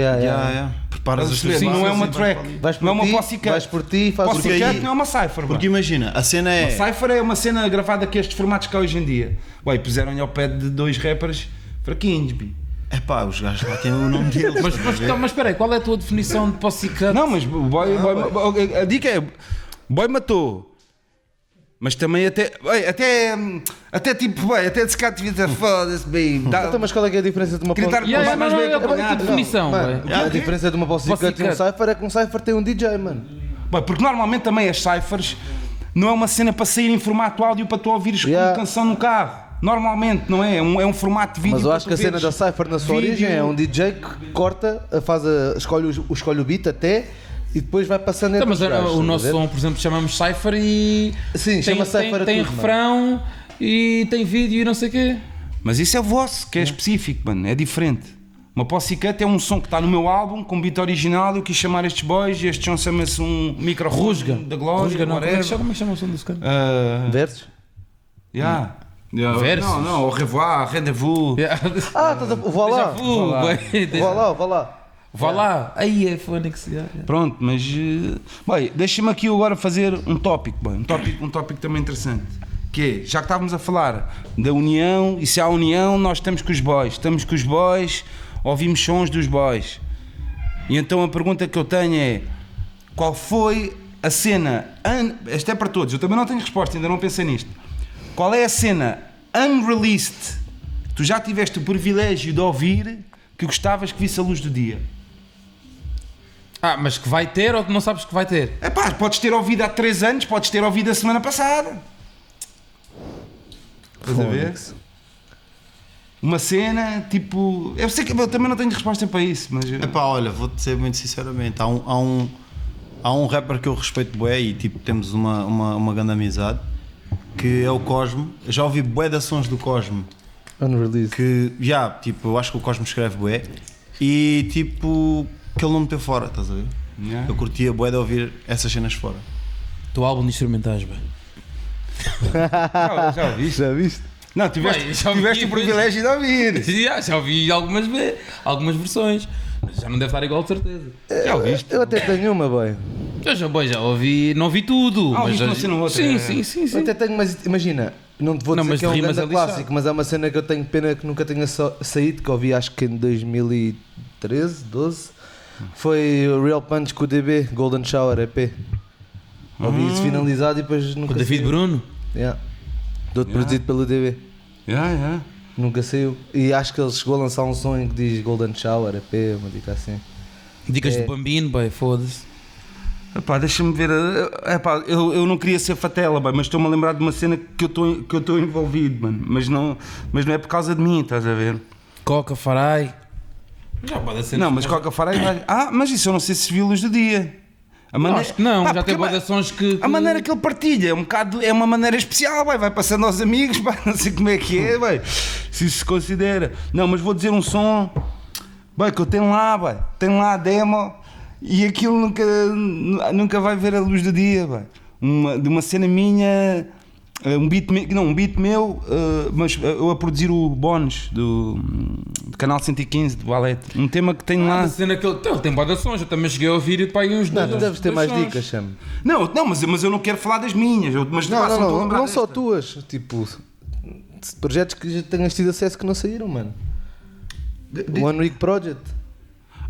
Preparas as tuas Sim, não é uma track. Não é uma Pussycat. Vais por ti e fazes Pussycat não é uma cypher. Porque imagina, a cena é... Uma cypher é uma cena gravada que estes formatos que há hoje em dia. Ué, puseram-lhe ao pé de 2 rappers fraquinhos, bi. É pá, os gajos lá têm o nome deles. Mas espera aí, qual é a tua definição de Pussycat? Não, mas a dica é: boy matou. Mas também até tipo, até se cá devia dizer foda-se, bem. Então, mas qual é que é a diferença de uma definição, a diferença de uma Pussycat e um cypher é que um cypher tem um DJ, mano. Porque normalmente também as cyphers não é uma cena para sair em formato áudio para tu ouvires como canção no carro. Normalmente, não é? É um formato de vídeo. Mas eu acho que a cena da cypher na sua origem é um DJ que corta, escolhe o beat até e depois vai passando entre mas o nosso som, por exemplo, chamamos cypher e sim, chama cypher tem refrão e tem vídeo e não sei o quê. Mas isso é vosso, que é específico, mano, é diferente. Uma Pussycat é um som que está no meu álbum com beat original. Eu quis chamar estes boys e este som chama-se um microfone Rusga da Glória. Como é que chama o som desse cara? Versos? Versos? Não, au revoir, rendezvous. Vá lá. Vá lá. Aí é Fónix. Pronto, mas bem, deixa-me aqui agora fazer um tópico também interessante. Que é, já que estávamos a falar da união, e se há união, nós estamos com os boys, ouvimos sons dos boys. E então a pergunta que eu tenho é: qual foi a cena? Esta é para todos, eu também não tenho resposta, ainda não pensei nisto. Qual é a cena unreleased que tu já tiveste o privilégio de ouvir que gostavas que visse a luz do dia? Mas que vai ter ou que não sabes que vai ter? É pá, podes ter ouvido há 3 anos, podes ter ouvido a semana passada. Estás a ver? Uma cena tipo. Eu sei que eu também não tenho resposta para isso, mas. Epá, olha, vou-te dizer muito sinceramente, há um rapper que eu respeito bué e tipo, temos uma grande amizade, que é o Cosmo. Eu já ouvi bué de sons do Cosmo. Unreleased. Que, tipo, eu acho que o Cosmo escreve bué e tipo, que ele não meteu fora, estás a ver? Eu curtia bué de ouvir essas cenas fora. O teu álbum de instrumentais, bem. Já viste? Não, tiveste o privilégio de ouvir. Já ouvi algumas versões. Mas já não deve estar igual, de certeza. Já ouviste? Eu até tenho uma, boy. Já ouvi, não ouvi tudo. Mas já... Sim. Eu até tenho, mas imagina, não te vou dizer que é um grande clássico, mas é uma cena que eu tenho pena que nunca tenha saído, que eu ouvi acho que em 2013, 12. Foi o Real Punch com o DB, Golden Shower EP. Ouvi isso finalizado e depois nunca saiu. O David Bruno? Todo produzido pelo DB. Nunca saiu. E acho que ele chegou a lançar um som em que diz Golden Shower EP, uma dica assim. Dicas do Bambino, bem, foda-se. Epá, deixa-me ver. Epá, eu não queria ser fatela, bem, mas estou-me a lembrar de uma cena que eu estou envolvido, mano. Mas não é por causa de mim, estás a ver? Coca, Farai. Já pode ser. Não, mas Coca Farai vai. Mas isso eu não sei se viu luz do dia. Acho que não, já tem bodações que... A maneira que ele partilha é uma maneira especial, vai passando aos amigos, não sei como é que é, se isso se considera. Não, mas vou dizer um som, que eu tenho lá a demo e aquilo nunca vai ver a luz do dia, de uma cena minha Um beat meu, mas eu a produzir o bónus do canal 115 do Valete. Um tema que tem lá. A cena que ele tem bué de sons, eu também cheguei a ouvir e para aí uns Não, tu dois- deves ter dois mais sons. dicas, Sam. Não, mas eu não quero falar das minhas. Mas Não só tuas. Tipo, projetos que já tenhas tido acesso que não saíram, mano. One Week Project.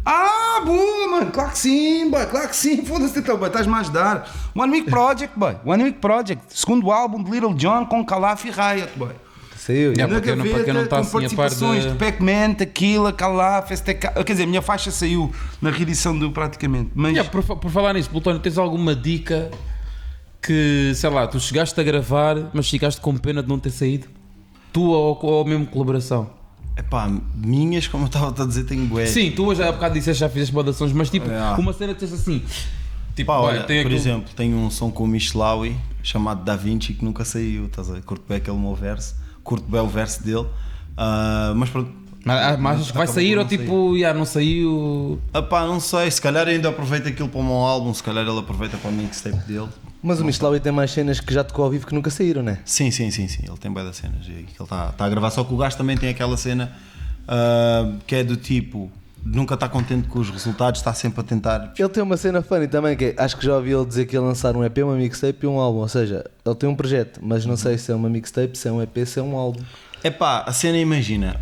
Ah, boa, mano, claro que sim, boy, claro que sim, foda-se então, boy, estás-me a ajudar. One Week Project, boy, One Week Project, segundo álbum de Little John com Calaf e Riot, boy. Saiu. Yeah. Na para quem não gaveta, está com assim a par participações de- de Pac-Man, Tequila, Calaf, STK, quer dizer, a minha faixa saiu na reedição do praticamente, mas... Yeah, por falar nisso, Plutónio, tens alguma dica que, sei lá, tu chegaste a gravar, mas ficaste com pena de não ter saído? Tua ou mesmo colaboração? Epá, minhas, como eu estava a dizer, tenho bué. Sim, tu hoje há bocado disseste já fizeste bodações, mas tipo, Yeah. uma cena que tens assim. Tipo, Pá, vai, olha, tem por aquele- exemplo, tenho um som com o Michelawi chamado Da Vinci que nunca saiu, estás a ver? Curto bem aquele meu verso, curto bem o verso dele, mas pronto. Mas achas que vai acabou sair por ou não tipo, já não saiu? Epá, não sei, se calhar ainda aproveita aquilo para o meu álbum, se calhar ele aproveita para o mixtape dele. Mas o Michelawi tem mais cenas que já tocou ao vivo que nunca saíram, né? Sim, ele tem bué das cenas, e ele está a gravar, só que o gajo também tem aquela cena que é do tipo, nunca está contente com os resultados, está sempre a tentar. Ele tem uma cena funny também, que é, acho que já ouvi ele dizer que ia lançar um EP, uma mixtape e um álbum. Ou seja, ele tem um projeto, mas não sei se é uma mixtape, se é um EP, se é um álbum. Epá, a cena, imagina,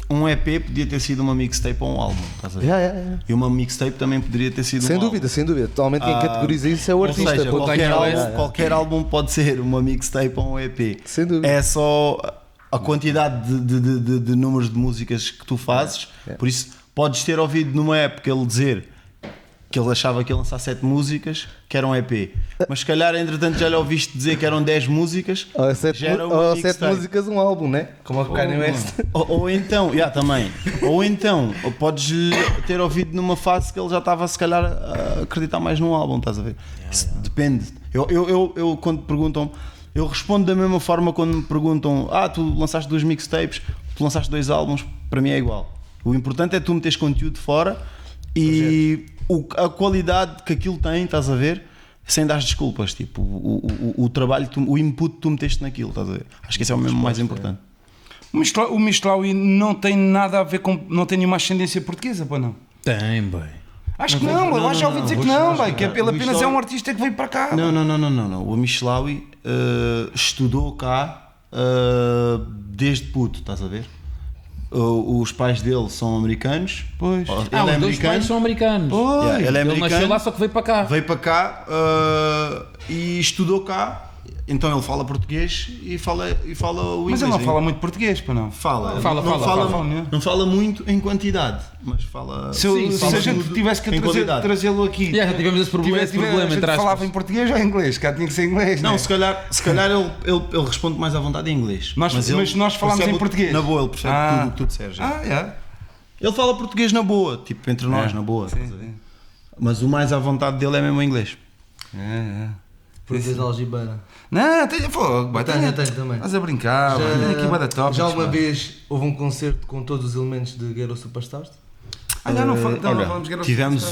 um EP podia ter sido uma mixtape ou um álbum, estás a ver? Yeah. E uma mixtape também poderia ter sido Sem um dúvida, sem dúvida. Totalmente quem categoriza isso é o álbum. Ou artista. seja, pô. qualquer álbum pode ser uma mixtape ou um EP. Sem dúvida. É só a quantidade de números de músicas que tu fazes, por isso podes ter ouvido numa época ele dizer que ele achava que ia lançar 7 músicas, que era um EP, mas se calhar entretanto já lhe ouviste dizer que eram 10 músicas, Ou 7 já era uma mixtape. músicas, um álbum, né? Como o Kanye West. Ou então, também, ou então podes ter ouvido numa fase que ele já estava se calhar a acreditar mais num álbum, estás a ver? Isso depende. Eu quando perguntam, eu respondo da mesma forma quando me perguntam: tu lançaste 2 mixtapes, tu lançaste 2 álbuns, para mim é igual. O importante é tu meteres conteúdo fora e a qualidade que aquilo tem, estás a ver? Sem dar desculpas, tipo, o trabalho, o input que tu meteste naquilo, estás a ver? Acho que esse é o mesmo mais importante. O Michelawi não tem nada a ver com... não tem nenhuma ascendência portuguesa, pô, não? Tem, bem. Acho que não, eu acho que já ouvi dizer que não, bem, que ele apenas Michelawi- é um artista que veio para cá. Não. O Michelawi estudou cá desde puto, estás a ver? Os pais dele são americanos. Pois. Ele Os é dois americano. pais são americanos. Yeah, ele é Ele americano. nasceu lá, só que veio para cá. Veio para cá e estudou cá. Então ele fala português e fala o inglês. Mas ele não fala muito português, pô, não? Fala. Fala. Não fala muito em quantidade, mas fala. Se fala a gente tudo tivesse que em qualidade. trazê-lo aqui, Já tivemos esse problema, a entre gente aspas. falava em português ou em inglês? Cá tinha que ser em inglês, Não, né? se calhar ele responde mais à vontade em inglês. Mas ele nós falamos percebe em português. Na boa, ele percebe tudo o que tu disseres. Ele fala português na boa, tipo entre nós, na boa. estás a ver? Mas o mais à vontade dele é mesmo em inglês. Português algibana. Não, tenho fogo, boy, Tenho também. Estás a brincar, boy, tenho aqui bué de tópicos, Já alguma pá. vez houve um concerto com todos os elementos de Ghetto Superstars? Já não Olha, vamos ver tivemos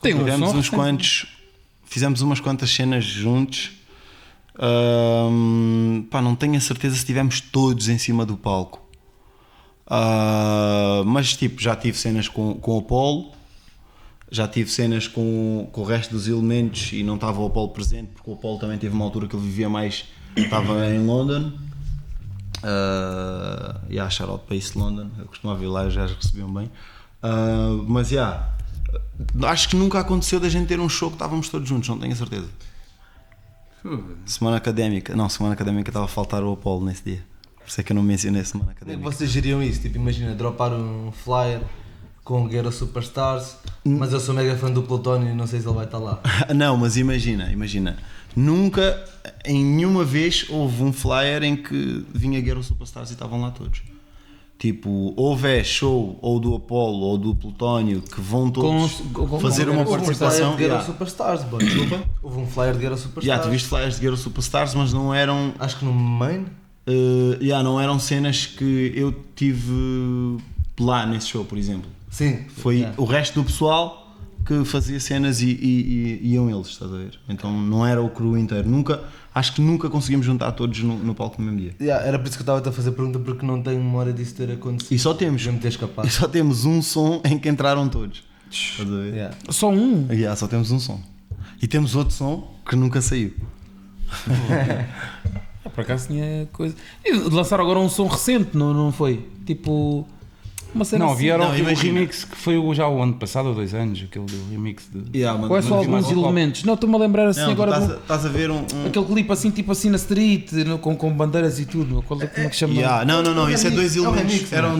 Tem um tivemos som, uns tem. quantos, fizemos umas quantas cenas juntos. Não tenho a certeza se estivemos todos em cima do palco. Mas tipo, já tive cenas com o Apollo, já tive cenas com o resto dos elementos e não estava o Apollo presente, porque o Apollo também teve uma altura que ele vivia mais, estava em London. Shout out para East London, eu costumava vir lá e já recebiam bem. Mas acho que nunca aconteceu da gente ter um show que estávamos todos juntos, não tenho a certeza. Semana académica estava a faltar o Apollo nesse dia, por isso é que eu não mencionei a semana Como é que académica. vocês geriam isso? Tipo, imagina, dropar um flyer com Ghetto Superstars, mas eu sou mega fã do Plutónio e não sei se ele vai estar lá. Não, mas imagina, nunca, em nenhuma vez houve um flyer em que vinha Ghetto Superstars e estavam lá todos. Tipo, houve show ou do Apollo ou do Plutónio que vão todos fazer uma participação. Houve um flyer de Ghetto Superstars, boy. Desculpa? Houve um flyer de Ghetto Superstars. Tu viste flyers de Ghetto Superstars, mas não eram. Acho que no main. Não eram cenas que eu tive lá nesse show, por exemplo. Sim. Foi o resto do pessoal que fazia cenas e iam eles, estás a ver? Então não era o crew inteiro. Acho que nunca conseguimos juntar todos no palco no mesmo dia. Yeah, era por isso que eu estava a fazer a pergunta, porque não tenho memória disso ter acontecido. E só temos um som em que entraram todos. Estás a ver? Yeah. Só um? Yeah, só temos um som. E temos outro som que nunca saiu. Por acaso tinha coisa. E lançaram agora um som recente, não foi? Tipo. Uma cena Não, assim. vieram Não, o imagina. remix que foi já o ano passado ou 2 anos, aquele do remix de. Ou é só alguns elementos? Não, estou-me a lembrar assim Não, agora. estás a ver um. Aquele clipe assim, tipo assim na street, com bandeiras e tudo. Como é que chama? Yeah, não, isso é dois É um elementos. remix, Eram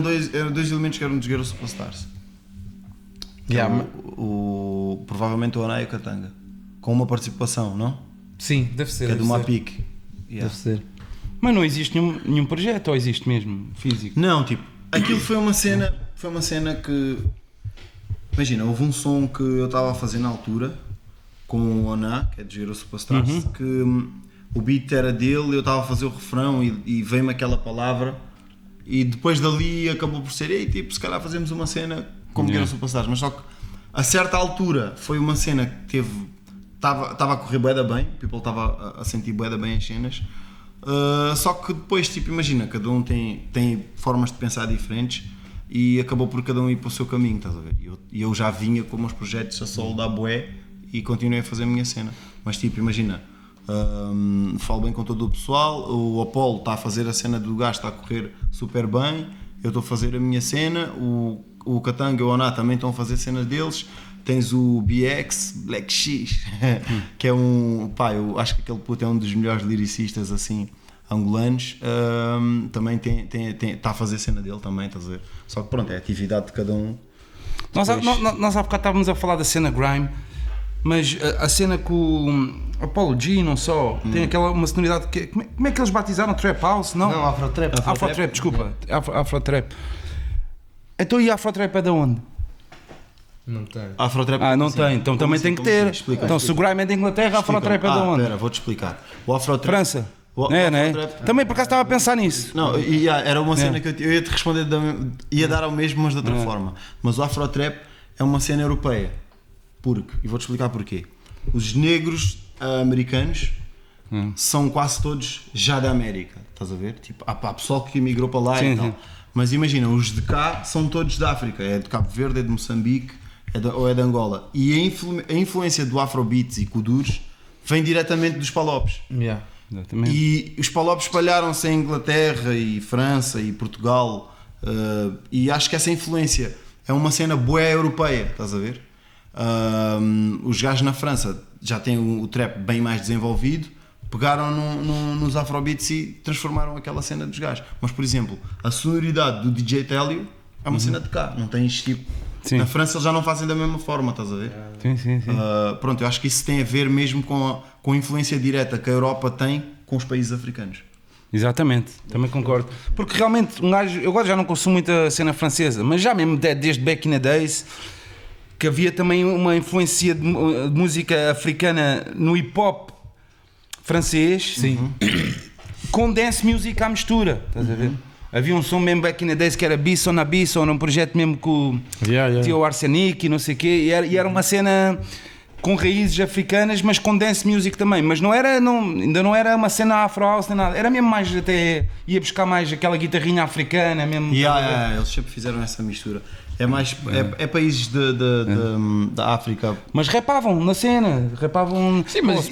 dois elementos que eram dos Guerra Superstars. Yeah, Provavelmente o Ana e o Katanga. Com uma participação, não? sim, deve ser. Que é do deve ser. Mapic. Yeah. Deve ser. Mas não existe nenhum projeto, ou existe mesmo físico? Não, tipo, aquilo foi uma cena que. Imagina, houve um som que eu estava a fazer na altura com o Ana, que é de Guerra Superstars, que o beat era dele, eu estava a fazer o refrão e veio-me aquela palavra, e depois dali acabou por ser, ei, tipo, se calhar fazemos uma cena como Guerra Superstars, mas só que a certa altura foi uma cena que estava a correr bué da bem, o people estava a sentir bué da bem as cenas. Só que depois, tipo, imagina, cada um tem formas de pensar diferentes e acabou por cada um ir para o seu caminho, estás a ver? E eu já vinha com meus projetos a solo da bué e continuei a fazer a minha cena. Mas tipo, imagina, falo bem com todo o pessoal, o Apollo está a fazer a cena do gajo, está a correr super bem, eu estou a fazer a minha cena, o Katanga e o Oná também estão a fazer cenas deles. Tens o BX, Black X, que é eu acho que aquele puto é um dos melhores lyricistas assim, angolanos, também está a fazer cena dele também, estás a ver? Só que pronto, é a atividade de cada um. Nós há bocado estávamos a falar da cena grime, mas a cena com o Apollo G, não só, tem uma sonoridade que... Como é que eles batizaram? Trap House? Não, Afrotrap. Afrotrap, desculpa. Afrotrap. Então e a Afrotrap é de onde? Não tem. Afrotrap Não tem, então como também assim? tem que Como ter. assim? Explica, Então explica. se o grime é de Inglaterra, a Afrotrap é de onde? Espera, vou-te explicar. O Afrotrap... França. O Não é? Afrotrap- Também por acaso estava a pensar nisso. Não, era uma cena que eu ia te responder, ia dar ao mesmo, mas de outra forma. Mas o Afrotrap é uma cena europeia. E vou-te explicar porquê. Os negros americanos são quase todos já da América, estás a ver? Tipo, há pessoal que emigrou para lá Sim, e tal. sim. Mas imagina, os de cá são todos da África, é de Cabo Verde, é de Moçambique, ou é de Angola. E a influência do Afrobeats e Kudurs vem diretamente dos palopes. Yeah. Exatamente. E os palopes espalharam-se em Inglaterra e França e Portugal, e acho que essa influência é uma cena bué europeia, estás a ver? Os gajos na França já têm o trap bem mais desenvolvido, pegaram nos Afrobeats e transformaram aquela cena dos gajos. Mas, por exemplo, a sonoridade do DJ Télio é uma cena de cá, não tem este tipo. Sim. Na França eles já não fazem da mesma forma, estás a ver? Sim. Pronto, eu acho que isso tem a ver mesmo com a influência direta que a Europa tem com os países africanos. Exatamente, também concordo. Porque realmente, eu agora já não consumo muita cena francesa, mas já mesmo desde back in the days, que havia também uma influência de música africana no hip hop francês, com dance music à mistura, estás a ver? Havia um som mesmo back in the days que era Bisson na Bisson, era um projeto mesmo com tinha o Arsenic e não sei o quê, e era uma cena com raízes africanas, mas com dance music também, mas ainda não era uma cena afro house nem nada, era mesmo mais até, ia buscar mais aquela guitarrinha africana mesmo. Eles sempre fizeram essa mistura. É mais, é países da África. Mas rapavam na cena, Sim, mas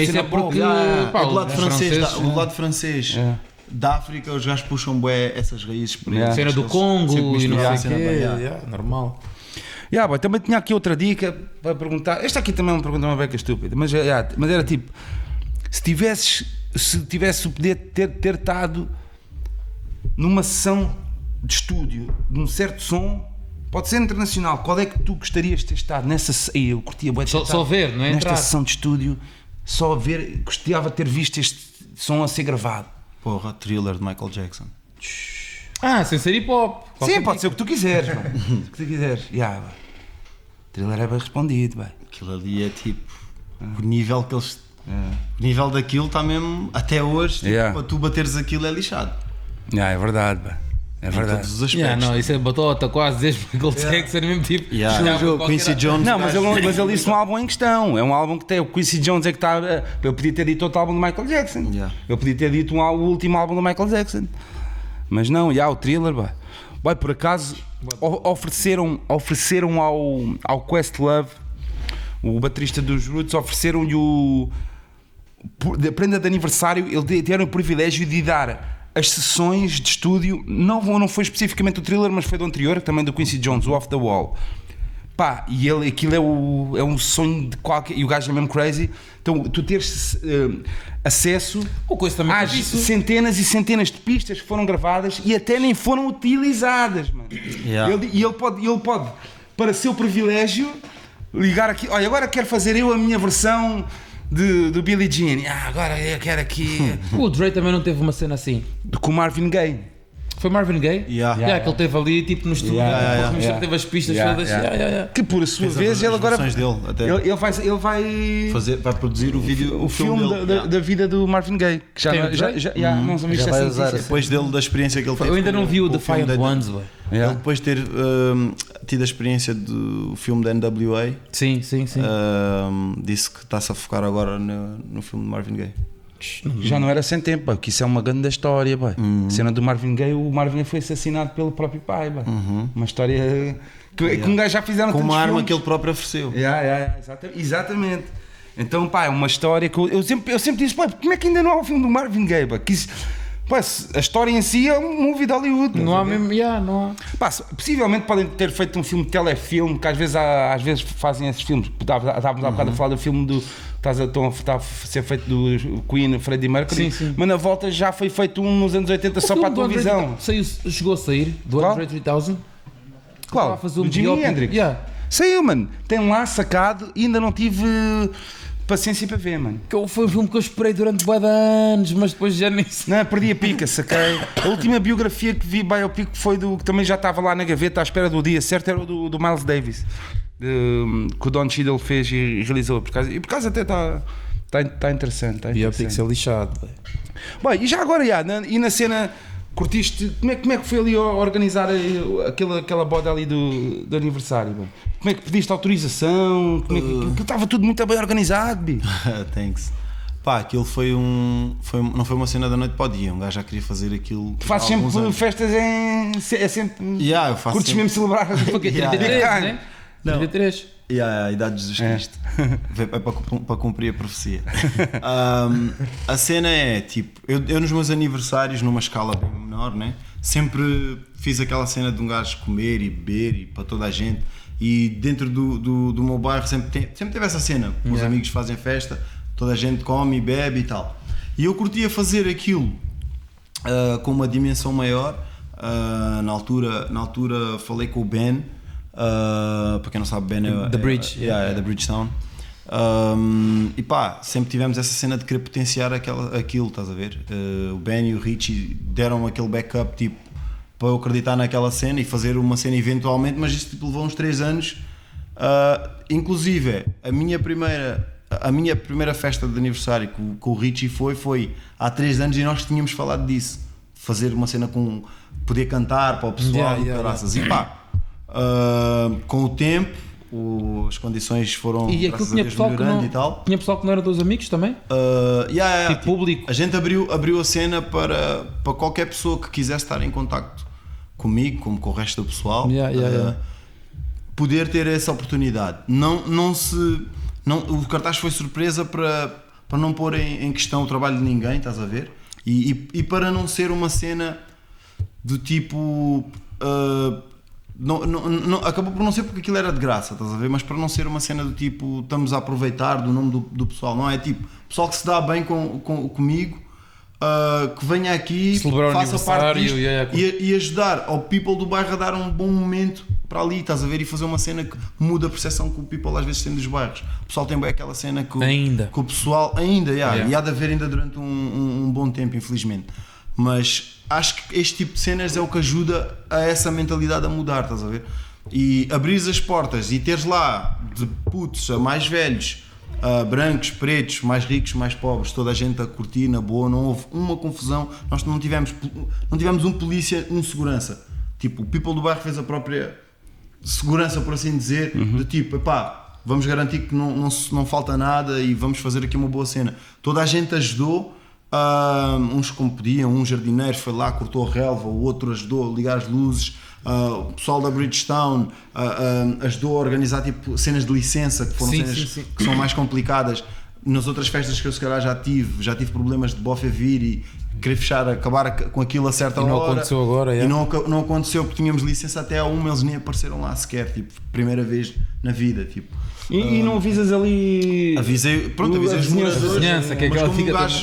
isso é porque pá, O lado os francês, franceses, o lado francês da África, os gajos puxam bué essas raízes por aí. Yeah. cena do Eles Congo sempre e não misturaram sei a o cena quê, bem, yeah, normal. Boy, também tinha aqui outra dica para perguntar. Esta aqui também é uma pergunta uma beca estúpida, mas era tipo: se tivesse o poder de ter estado numa sessão de estúdio de um certo som, pode ser internacional, qual é que tu gostarias de ter estado nessa? Eu curtia bué de ter Só estado ver, não é? nesta Entrar. sessão de estúdio, só ver, gostava de ter visto este som a ser gravado. Porra, Thriller de Michael Jackson. Sem ser hip hop. Sim, pode ser o que tu quiseres, mano. O que tu quiseres. Thriller é bem respondido, bem. Aquilo ali é tipo. O nível que eles. O nível daquilo está mesmo. Até hoje, tipo, para tu bateres aquilo é lixado. É verdade, bem. É em verdade. todos os aspectos. Não, isso é batota quase, desde Michael Jackson, mesmo tipo. Quincy Jones. Não, mas ele disse um álbum em questão. É um álbum que tem. O Quincy Jones é que está. Eu podia ter dito outro álbum do Michael Jackson. Yeah. Eu podia ter dito o último álbum do Michael Jackson. Mas não, o Thriller, vai, por acaso, ofereceram ao Questlove, o baterista dos Roots, ofereceram-lhe a prenda de aniversário. Ele deram o privilégio de dar as sessões de estúdio, não foi especificamente o Thriller, mas foi do anterior, também do Quincy Jones, o Off the Wall. Pá, e aquilo é um sonho de qualquer. E o gajo é mesmo crazy. Então, tu teres acesso às centenas e centenas de pistas que foram gravadas e até nem foram utilizadas, mano. Yeah. Ele pode, para seu privilégio, ligar aqui. Olha, agora quero fazer eu a minha versão do Billie Jean. Agora eu quero aqui. O Dre também não teve uma cena assim. Com Marvin Gaye. Foi Marvin Gaye? Yeah. Que ele teve ali, tipo, no estúdio, teve as pistas todas. Que por sua vez ele agora. Ele vai produzir o vídeo, o filme da vida do Marvin Gaye. Que não sabia já vai usar depois da experiência que ele teve. Eu ainda não vi o Defiant Ones, velho. Ele depois de ter tido a experiência do filme da NWA, sim. disse que está-se a focar agora no filme de Marvin Gaye. Já não era sem tempo, que isso é uma grande história. A cena do Marvin Gaye, o Marvin foi assassinado pelo próprio pai. Uma história que um gajo já fizeram com uma arma filmes. que ele próprio ofereceu. Exatamente. Então, pá, é uma história que eu sempre disse, pá, como é que ainda não há o filme do Marvin Gaye? Que isso, pá, a história em si é um movie de Hollywood. Não há mesmo, não há. Pá, possivelmente podem ter feito um filme de telefilme, que às vezes fazem esses filmes. Estávamos há bocado a falar do filme do. Está a ser feito do Queen, Freddie Mercury, sim. Mas na volta já foi feito um nos anos 80 só para a televisão. Chegou a sair do Andre 3000? Qual? Do Jimi Hendrix? Saiu, mano. Tem lá sacado e ainda não tive paciência para ver, mano. Foi um filme que eu esperei durante bué de anos, mas depois já nem sei. Não, perdi a pica, saquei. A última biografia que vi biopic foi que também já estava lá na gaveta à espera do dia certo, era o do Miles Davis. Que o Don Cheadle fez e realizou por causa até está interessante. Biopic ser lixado. Bem, e já agora, e na cena, curtiste, como é que foi ali organizar aquela boda ali do aniversário? Bem? Como é que pediste autorização? Aquilo estava tudo muito bem organizado, bi? Thanks. Pá, aquilo não foi uma cena da noite para o dia, um gajo já queria fazer aquilo. Faz sempre festas é sempre. Eu faço curtes mesmo celebrar. Porque 33, né? Não. 33. A idade de Jesus Cristo. É para cumprir a profecia. A cena é tipo, eu nos meus aniversários, numa escala bem menor, né? Sempre fiz aquela cena de um gajo comer e beber e para toda a gente. E dentro do meu bairro sempre teve essa cena. Os amigos fazem festa, toda a gente come e bebe e tal. E eu curtia fazer aquilo com uma dimensão maior. Na altura falei com o Ben. Para quem não sabe, Ben é The Bridge, é da Bridgetown. E pá, sempre tivemos essa cena de querer potenciar aquilo, estás a ver? O Ben e o Richie deram aquele backup tipo para eu acreditar naquela cena e fazer uma cena eventualmente, mas isso tipo, levou uns 3 anos. Inclusive, a minha primeira festa de aniversário que o Richie foi há 3 anos e nós tínhamos falado disso, fazer uma cena com poder cantar para o pessoal e pá. Com o tempo as condições foram e aquilo tinha pessoal melhorando e tal. Tinha pessoal que não era dos amigos também? Tipo público. A gente abriu a cena para qualquer pessoa que quisesse estar em contacto comigo, como com o resto do pessoal, poder ter essa oportunidade. O cartaz foi surpresa para não pôr em questão o trabalho de ninguém, estás a ver? E para não ser uma cena do tipo acabou por não ser porque aquilo era de graça, estás a ver? Mas para não ser uma cena do tipo estamos a aproveitar do nome do pessoal, não é? Tipo, pessoal que se dá bem comigo, que venha aqui, celebrar faça parte disto e e ajudar ao people do bairro a dar um bom momento para ali, estás a ver? E fazer uma cena que muda a percepção que o people às vezes tem dos bairros. O pessoal tem bem aquela cena que o pessoal e há de haver ainda durante um bom tempo, infelizmente. Mas acho que este tipo de cenas é o que ajuda a essa mentalidade a mudar, estás a ver? E abrir as portas e teres lá de putos a mais velhos brancos, pretos, mais ricos, mais pobres, toda a gente a curtir na boa, não houve uma confusão, nós não tivemos um polícia, um segurança. Tipo, o people do bairro fez a própria segurança, por assim dizer, de tipo, epá, vamos garantir que não falta nada e vamos fazer aqui uma boa cena. Toda a gente ajudou, uns como podiam, um jardineiro foi lá, cortou a relva, o outro ajudou a ligar as luzes, o pessoal da Bridgetown ajudou a organizar tipo, cenas de licença, que foram cenas que são mais complicadas. Nas outras festas que eu se calhar já tive problemas de bofe a vir e querer acabar com aquilo a certa hora. E não aconteceu agora, E não aconteceu porque tínhamos licença até a eles nem apareceram lá sequer, tipo, primeira vez na vida, tipo. E não avisas ali... Avisei os moradores, que é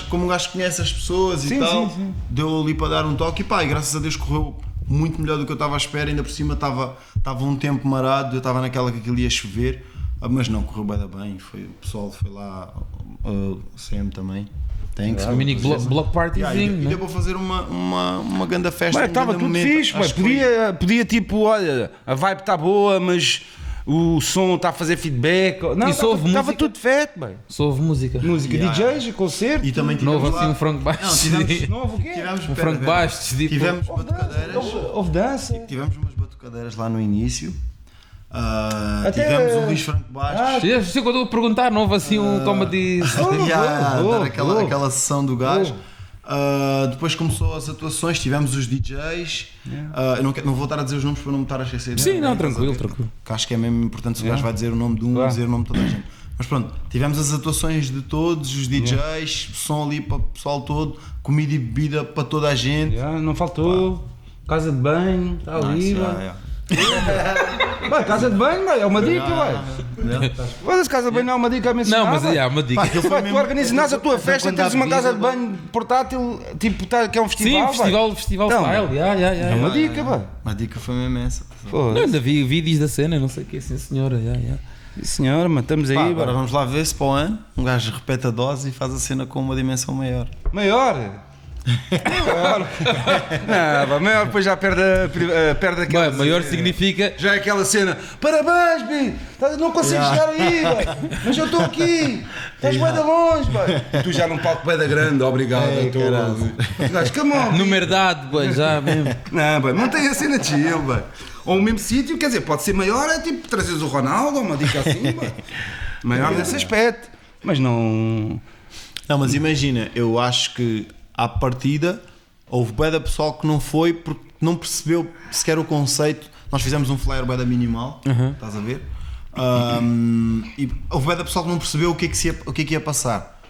como um gajo conhece as pessoas e tal, deu ali para dar um toque e graças a Deus correu muito melhor do que eu estava à espera, ainda por cima estava um tempo marado, eu estava naquela que aquilo ia chover, mas não, correu bem, o pessoal foi lá, o CM também. Um mini block partyzinho, e deu para fazer uma grande festa. Estava tudo fixe, podia tipo, olha, a vibe está boa, mas o som está a fazer feedback. Não, estava tudo feito, bem. Só houve música. DJs, concerto. E também não houve assim um frango baixo. Não houve o quê? Um frango baixo. Tivemos batucadeiras. Houve dança. Tivemos umas batucadeiras lá no início. Tivemos o Luís Franco Bastos. Quando eu perguntar, não houve assim um comedy. Dar aquela sessão do gajo. Depois começou as atuações, tivemos os DJs. Eu não vou estar a dizer os nomes para não me estar a esquecer. Sim, não, tranquilo. Que acho que é mesmo importante se o gajo vai dizer o nome de um, dizer o nome de toda a gente. Mas pronto, tivemos as atuações de todos, os DJs, som ali para o pessoal todo, comida e bebida para toda a gente. Não faltou. Casa de banho, está ali. Casa de banho, é uma dica, vai. Casa de banho não é uma dica a mencionar. Não, mas é uma dica. Tu organizas a tua festa, tens uma casa de banho portátil, tipo, que é um festival. Sim, festival style. É uma dica, vai. Uma dica foi mesmo essa. Não, ainda vi vídeos da cena, não sei o que, sim senhora. Senhora, mas estamos aí. Agora vamos lá ver se para o ano um gajo repete a dose e faz a cena com uma dimensão maior. Maior, depois já perde aquela. Maior significa. Já é aquela cena. Parabéns, Bi! Não consigo chegar aí, mas eu estou aqui. Estás bem de longe, e tu já num palco bem da grande, obrigado. Número dado, já mesmo. Não tem a cena de chill, ou o mesmo sítio, quer dizer, pode ser maior, é tipo trazeres o Ronaldo, ou uma dica assim, maior nesse aspecto. Mas não. Não, mas imagina, eu acho que à partida houve bué da pessoal que não foi porque não percebeu sequer o conceito. Nós fizemos um flyer bué da minimal, estás a ver? E houve bué da pessoal que não percebeu o que é que ia passar.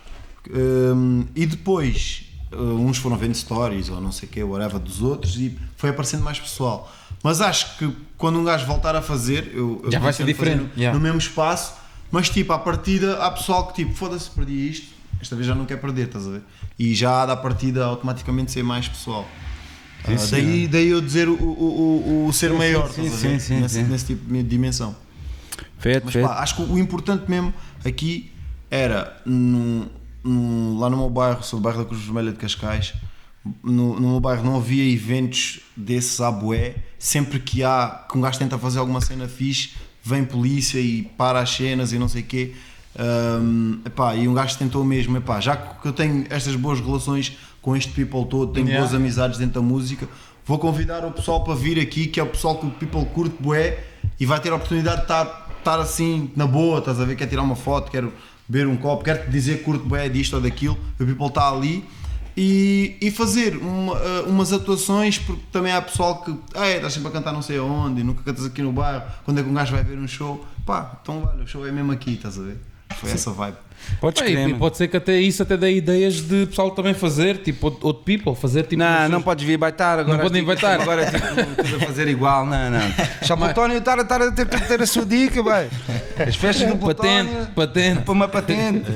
E depois uns foram vendo stories ou não sei o que, whatever, dos outros, e foi aparecendo mais pessoal. Mas acho que quando um gajo voltar a fazer, eu já vai ser diferente no mesmo espaço, mas tipo, à partida há pessoal que tipo, foda-se, perdi isto, esta vez já não quer perder, estás a ver? E já há da partida automaticamente ser mais pessoal. Daí eu dizer o ser maior, nesse tipo de dimensão. Mas pá, acho que o importante mesmo aqui era lá no meu bairro, sou do bairro da Cruz Vermelha de Cascais. No meu bairro não havia eventos desses à bué. Sempre que um gajo tenta fazer alguma cena fixe, vem polícia e para as cenas e não sei o quê. E um gajo tentou mesmo, já que eu tenho estas boas relações com este people todo, tenho boas amizades dentro da música, vou convidar o pessoal para vir aqui, que é o pessoal que o people curte bué e vai ter a oportunidade de estar assim na boa, estás a ver, quer tirar uma foto, quer beber um copo, quer te dizer que curte bué disto ou daquilo, o people está ali. E fazer umas atuações, porque também há pessoal que estás sempre a cantar não sei aonde, nunca cantas aqui no bairro, quando é que um gajo vai ver um show, então olha, o show é mesmo aqui, estás a ver? Foi essa vibe. Pode ser que até dê ideias de pessoal também fazer, tipo outro people, fazer tipo. Não podes vir baitar agora. Não podem baitar. Agora é tipo fazer igual, não. Já o Plutónio estar a ter a sua dica, vai. As festas do Plutónio. Patente. Para uma patente.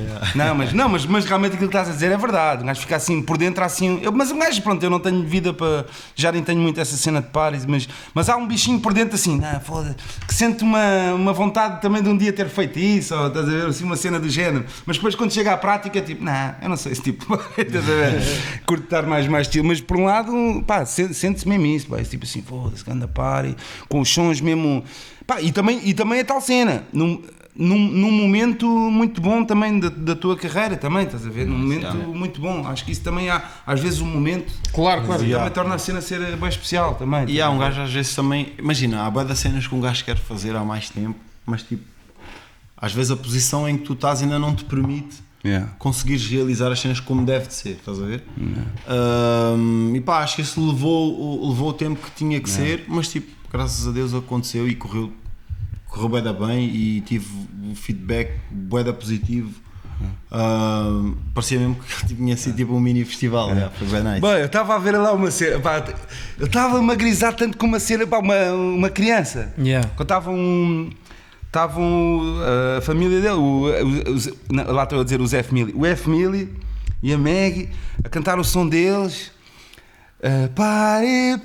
Mas realmente aquilo que estás a dizer é verdade. Um gajo fica assim por dentro, assim. Mas um gajo, pronto, eu não tenho vida para. Já nem tenho muito essa cena de pares, mas há um bichinho por dentro assim, foda-se, que sente uma vontade também de um dia ter feito isso, ou estás a ver, assim, uma cena do género. Mas depois quando chega à prática, tipo, eu não sei esse tipo, estás a ver? Curto estar mais estilo, mas por um lado, sente-se mesmo isso, tipo assim, foda-se, que anda party, com os sons mesmo, e também é tal cena, num momento muito bom também da tua carreira, também, estás a ver? Num momento muito bom. Acho que isso também há, às vezes, um momento. Claro. Também torna a cena ser bem especial também. E há um gajo às vezes também, imagina, há bué das cenas que um gajo quer fazer há mais tempo, mas tipo, às vezes a posição em que tu estás ainda não te permite conseguires realizar as cenas como deve de ser, estás a ver? E pá, acho que isso levou o tempo que tinha que ser, mas tipo, graças a Deus aconteceu e correu bué da bem e tive o feedback bué da positivo. Parecia mesmo que tinha sido tipo um mini festival, foi bem nice. Bem, eu estava a ver lá uma cena, pá, eu estava-me a grisar tanto com uma cena, pá, uma criança. Quando estavam a família dele, lá estou a dizer o Zé Família, o F Mili e a Maggie a cantar o som deles. Bem,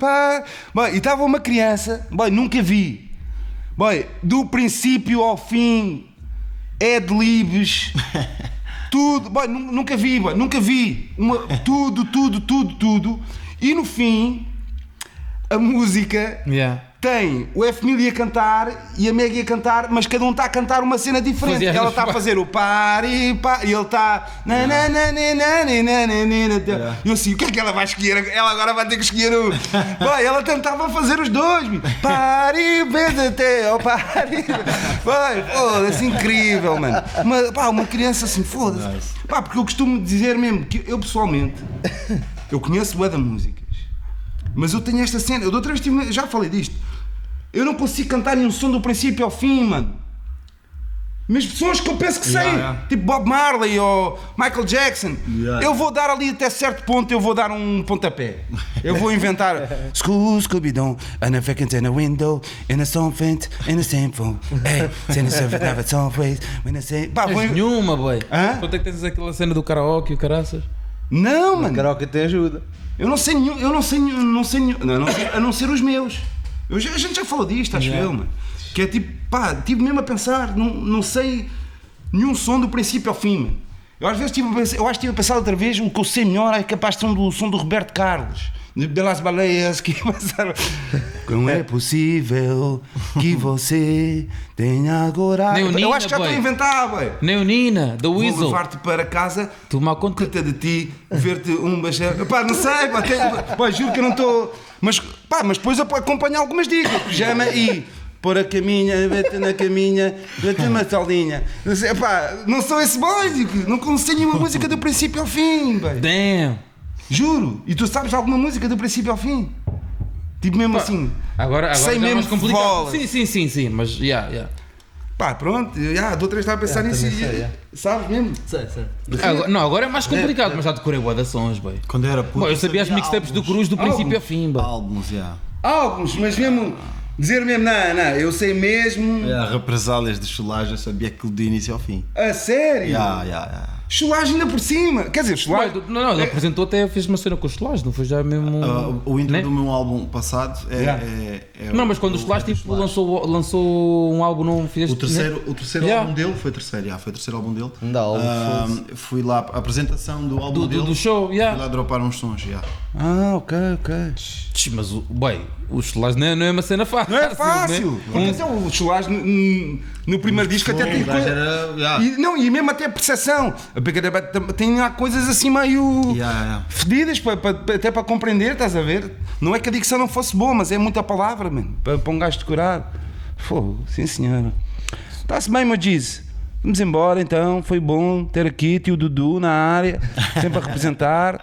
e estava uma criança, bem, nunca vi, bem, do princípio ao fim, ad-libs, tudo, bem, nunca vi, tudo, e no fim a música tem o F Mili a cantar e a Maggie a cantar, mas cada um está a cantar uma cena diferente. Ela está a fazer o pari, e ele está e eu assim, o que é que ela vai escolher? Ela agora vai ter que escolher o... Bem, ela tentava fazer os dois, pari, até ao pari. Bem, foda-se, incrível, mano. Uma criança assim, foda-se. Porque eu costumo dizer mesmo que eu pessoalmente, eu conheço bué da músicas, mas eu tenho esta cena, eu de outra vez já falei disto, eu não consigo cantar nenhum som do princípio ao fim, mano. Mas pessoas que eu penso que sei, tipo Bob Marley ou Michael Jackson, eu vou dar ali até certo ponto, eu vou dar um pontapé. Eu vou inventar Scooby-Doo, and a vacant in a window, in a something, in a simple. Hey, send a surface, never someplace, when I say... Tens nenhuma, boy. Quanto é que tens aquela cena do karaoke e o caraças? Não, mano. O karaoke tem ajuda. Eu não sei nenhum, a não ser os meus. A gente já falou disto, acho eu, mano. Que é tipo, tive mesmo a pensar, não sei nenhum som do princípio ao fim, mano. Eu às vezes estive a pensar outra vez, o que eu sei melhor é capaz de ser o som do Roberto Carlos, de Las Baleias, que passaram. Como é possível que você tenha agora... Neonina, eu acho que já estou a inventar, boy. Neonina, da Weasel. Vou levar-te para casa, tomar conta de ti, ver-te um bachel. Não sei, juro que eu não estou... Mas depois acompanho algumas dicas. Pijama e pôr a caminha, vete na caminha, vete uma salinha. Não sou esse boy, não sei nenhuma música do princípio ao fim, boy. Damn. Juro. E tu sabes alguma música do princípio ao fim? Tipo mesmo assim. Agora sei já mesmo mais complicado. volas. Sim, mas Pronto, de outra vez estava a pensar nisso e sabes mesmo? Sei. Agora é mais complicado, mas já decorei bué de sons, boy. Quando era puto, Eu sabia as mixtapes do Cruz do princípio ao fim, boy. Álbuns, Alguns, mas mesmo dizer mesmo, não, eu sei mesmo. Represálias de Chulagem, eu sabia aquilo de início ao fim. A sério? Chulagem ainda por cima. Quer dizer, Chulagem. Não, ele apresentou até, fez uma cena com o Chulagem, não foi já mesmo. O intro do meu álbum passado Não, mas quando o Chulagem tipo, lançou um álbum, não fizeste. O terceiro álbum dele foi o terceiro álbum dele. Fui lá, a apresentação do álbum dele. Do show, fui lá dropar uns sons, ok. Mas, o Chulagem não é uma cena fácil. Não é fácil. Né? O Chulagem no primeiro disco até tem coisa. E mesmo até a percepção. Tem coisas assim meio fedidas até para compreender, estás a ver? Não é que a dicção não fosse boa, mas é muita palavra, mano, para um gajo decorar. Fogo, sim senhora. Está-se bem, meu Giz. Vamos embora então, foi bom ter aqui tio Dudu na área, sempre a representar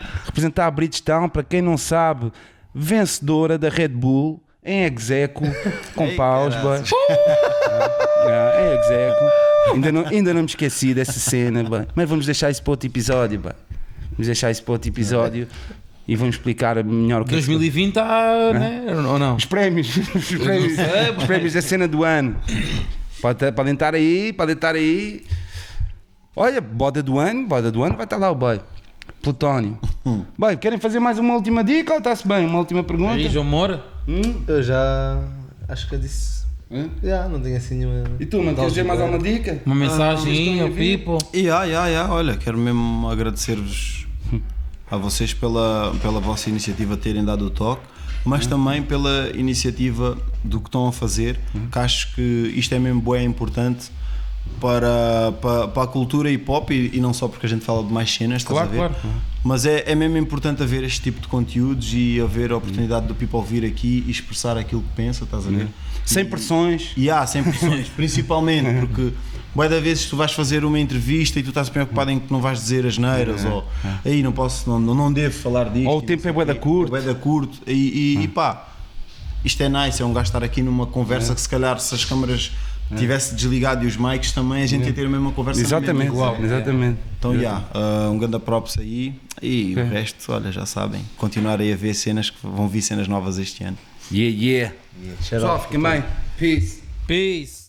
a Bridgetown, para quem não sabe, vencedora da Red Bull em execo com paus, boy. Em execo. Ainda não me esqueci dessa cena, boy. Mas vamos deixar isso para outro episódio, boy. E vamos explicar melhor o que 2020 está, né? Ou não? Os prémios da cena do ano. Podem estar aí. Olha, boda do ano vai estar lá o boy. Plutónio. Bem, querem fazer mais uma última dica ou está-se bem? Uma última pergunta? Aí, João Moura? Eu já acho que eu disse. Não tenho assim nenhuma. E tu, mano, queres dizer mais alguma dica? Uma mensagem ao people? Olha, quero mesmo agradecer-vos a vocês pela vossa iniciativa terem dado o toque, mas também pela iniciativa do que estão a fazer, que acho que isto é mesmo bué importante, para a cultura hip hop e não só porque a gente fala de mais cenas, estás a ver? Claro. Mas é mesmo importante haver este tipo de conteúdos e haver a oportunidade do people vir aqui e expressar aquilo que pensa, estás a ver? Sem pressões. E há, sem pressões, principalmente porque bué da vezes tu vais fazer uma entrevista e tu estás preocupado em que não vais dizer asneiras ou aí não posso, não devo falar disto. Ou o tempo é bué da curto. Bué da curto e pá, isto é nice, é um gajo estar aqui numa conversa que se calhar se as câmaras tivesse desligado e os mics também a gente ia ter a mesma conversa. Exatamente, igual. exatamente. Então, um grande props aí e o resto, olha, já sabem, continuarem a ver cenas que vão vir cenas novas este ano. Yeah. Pessoal, fiquem bem. Peace. Peace.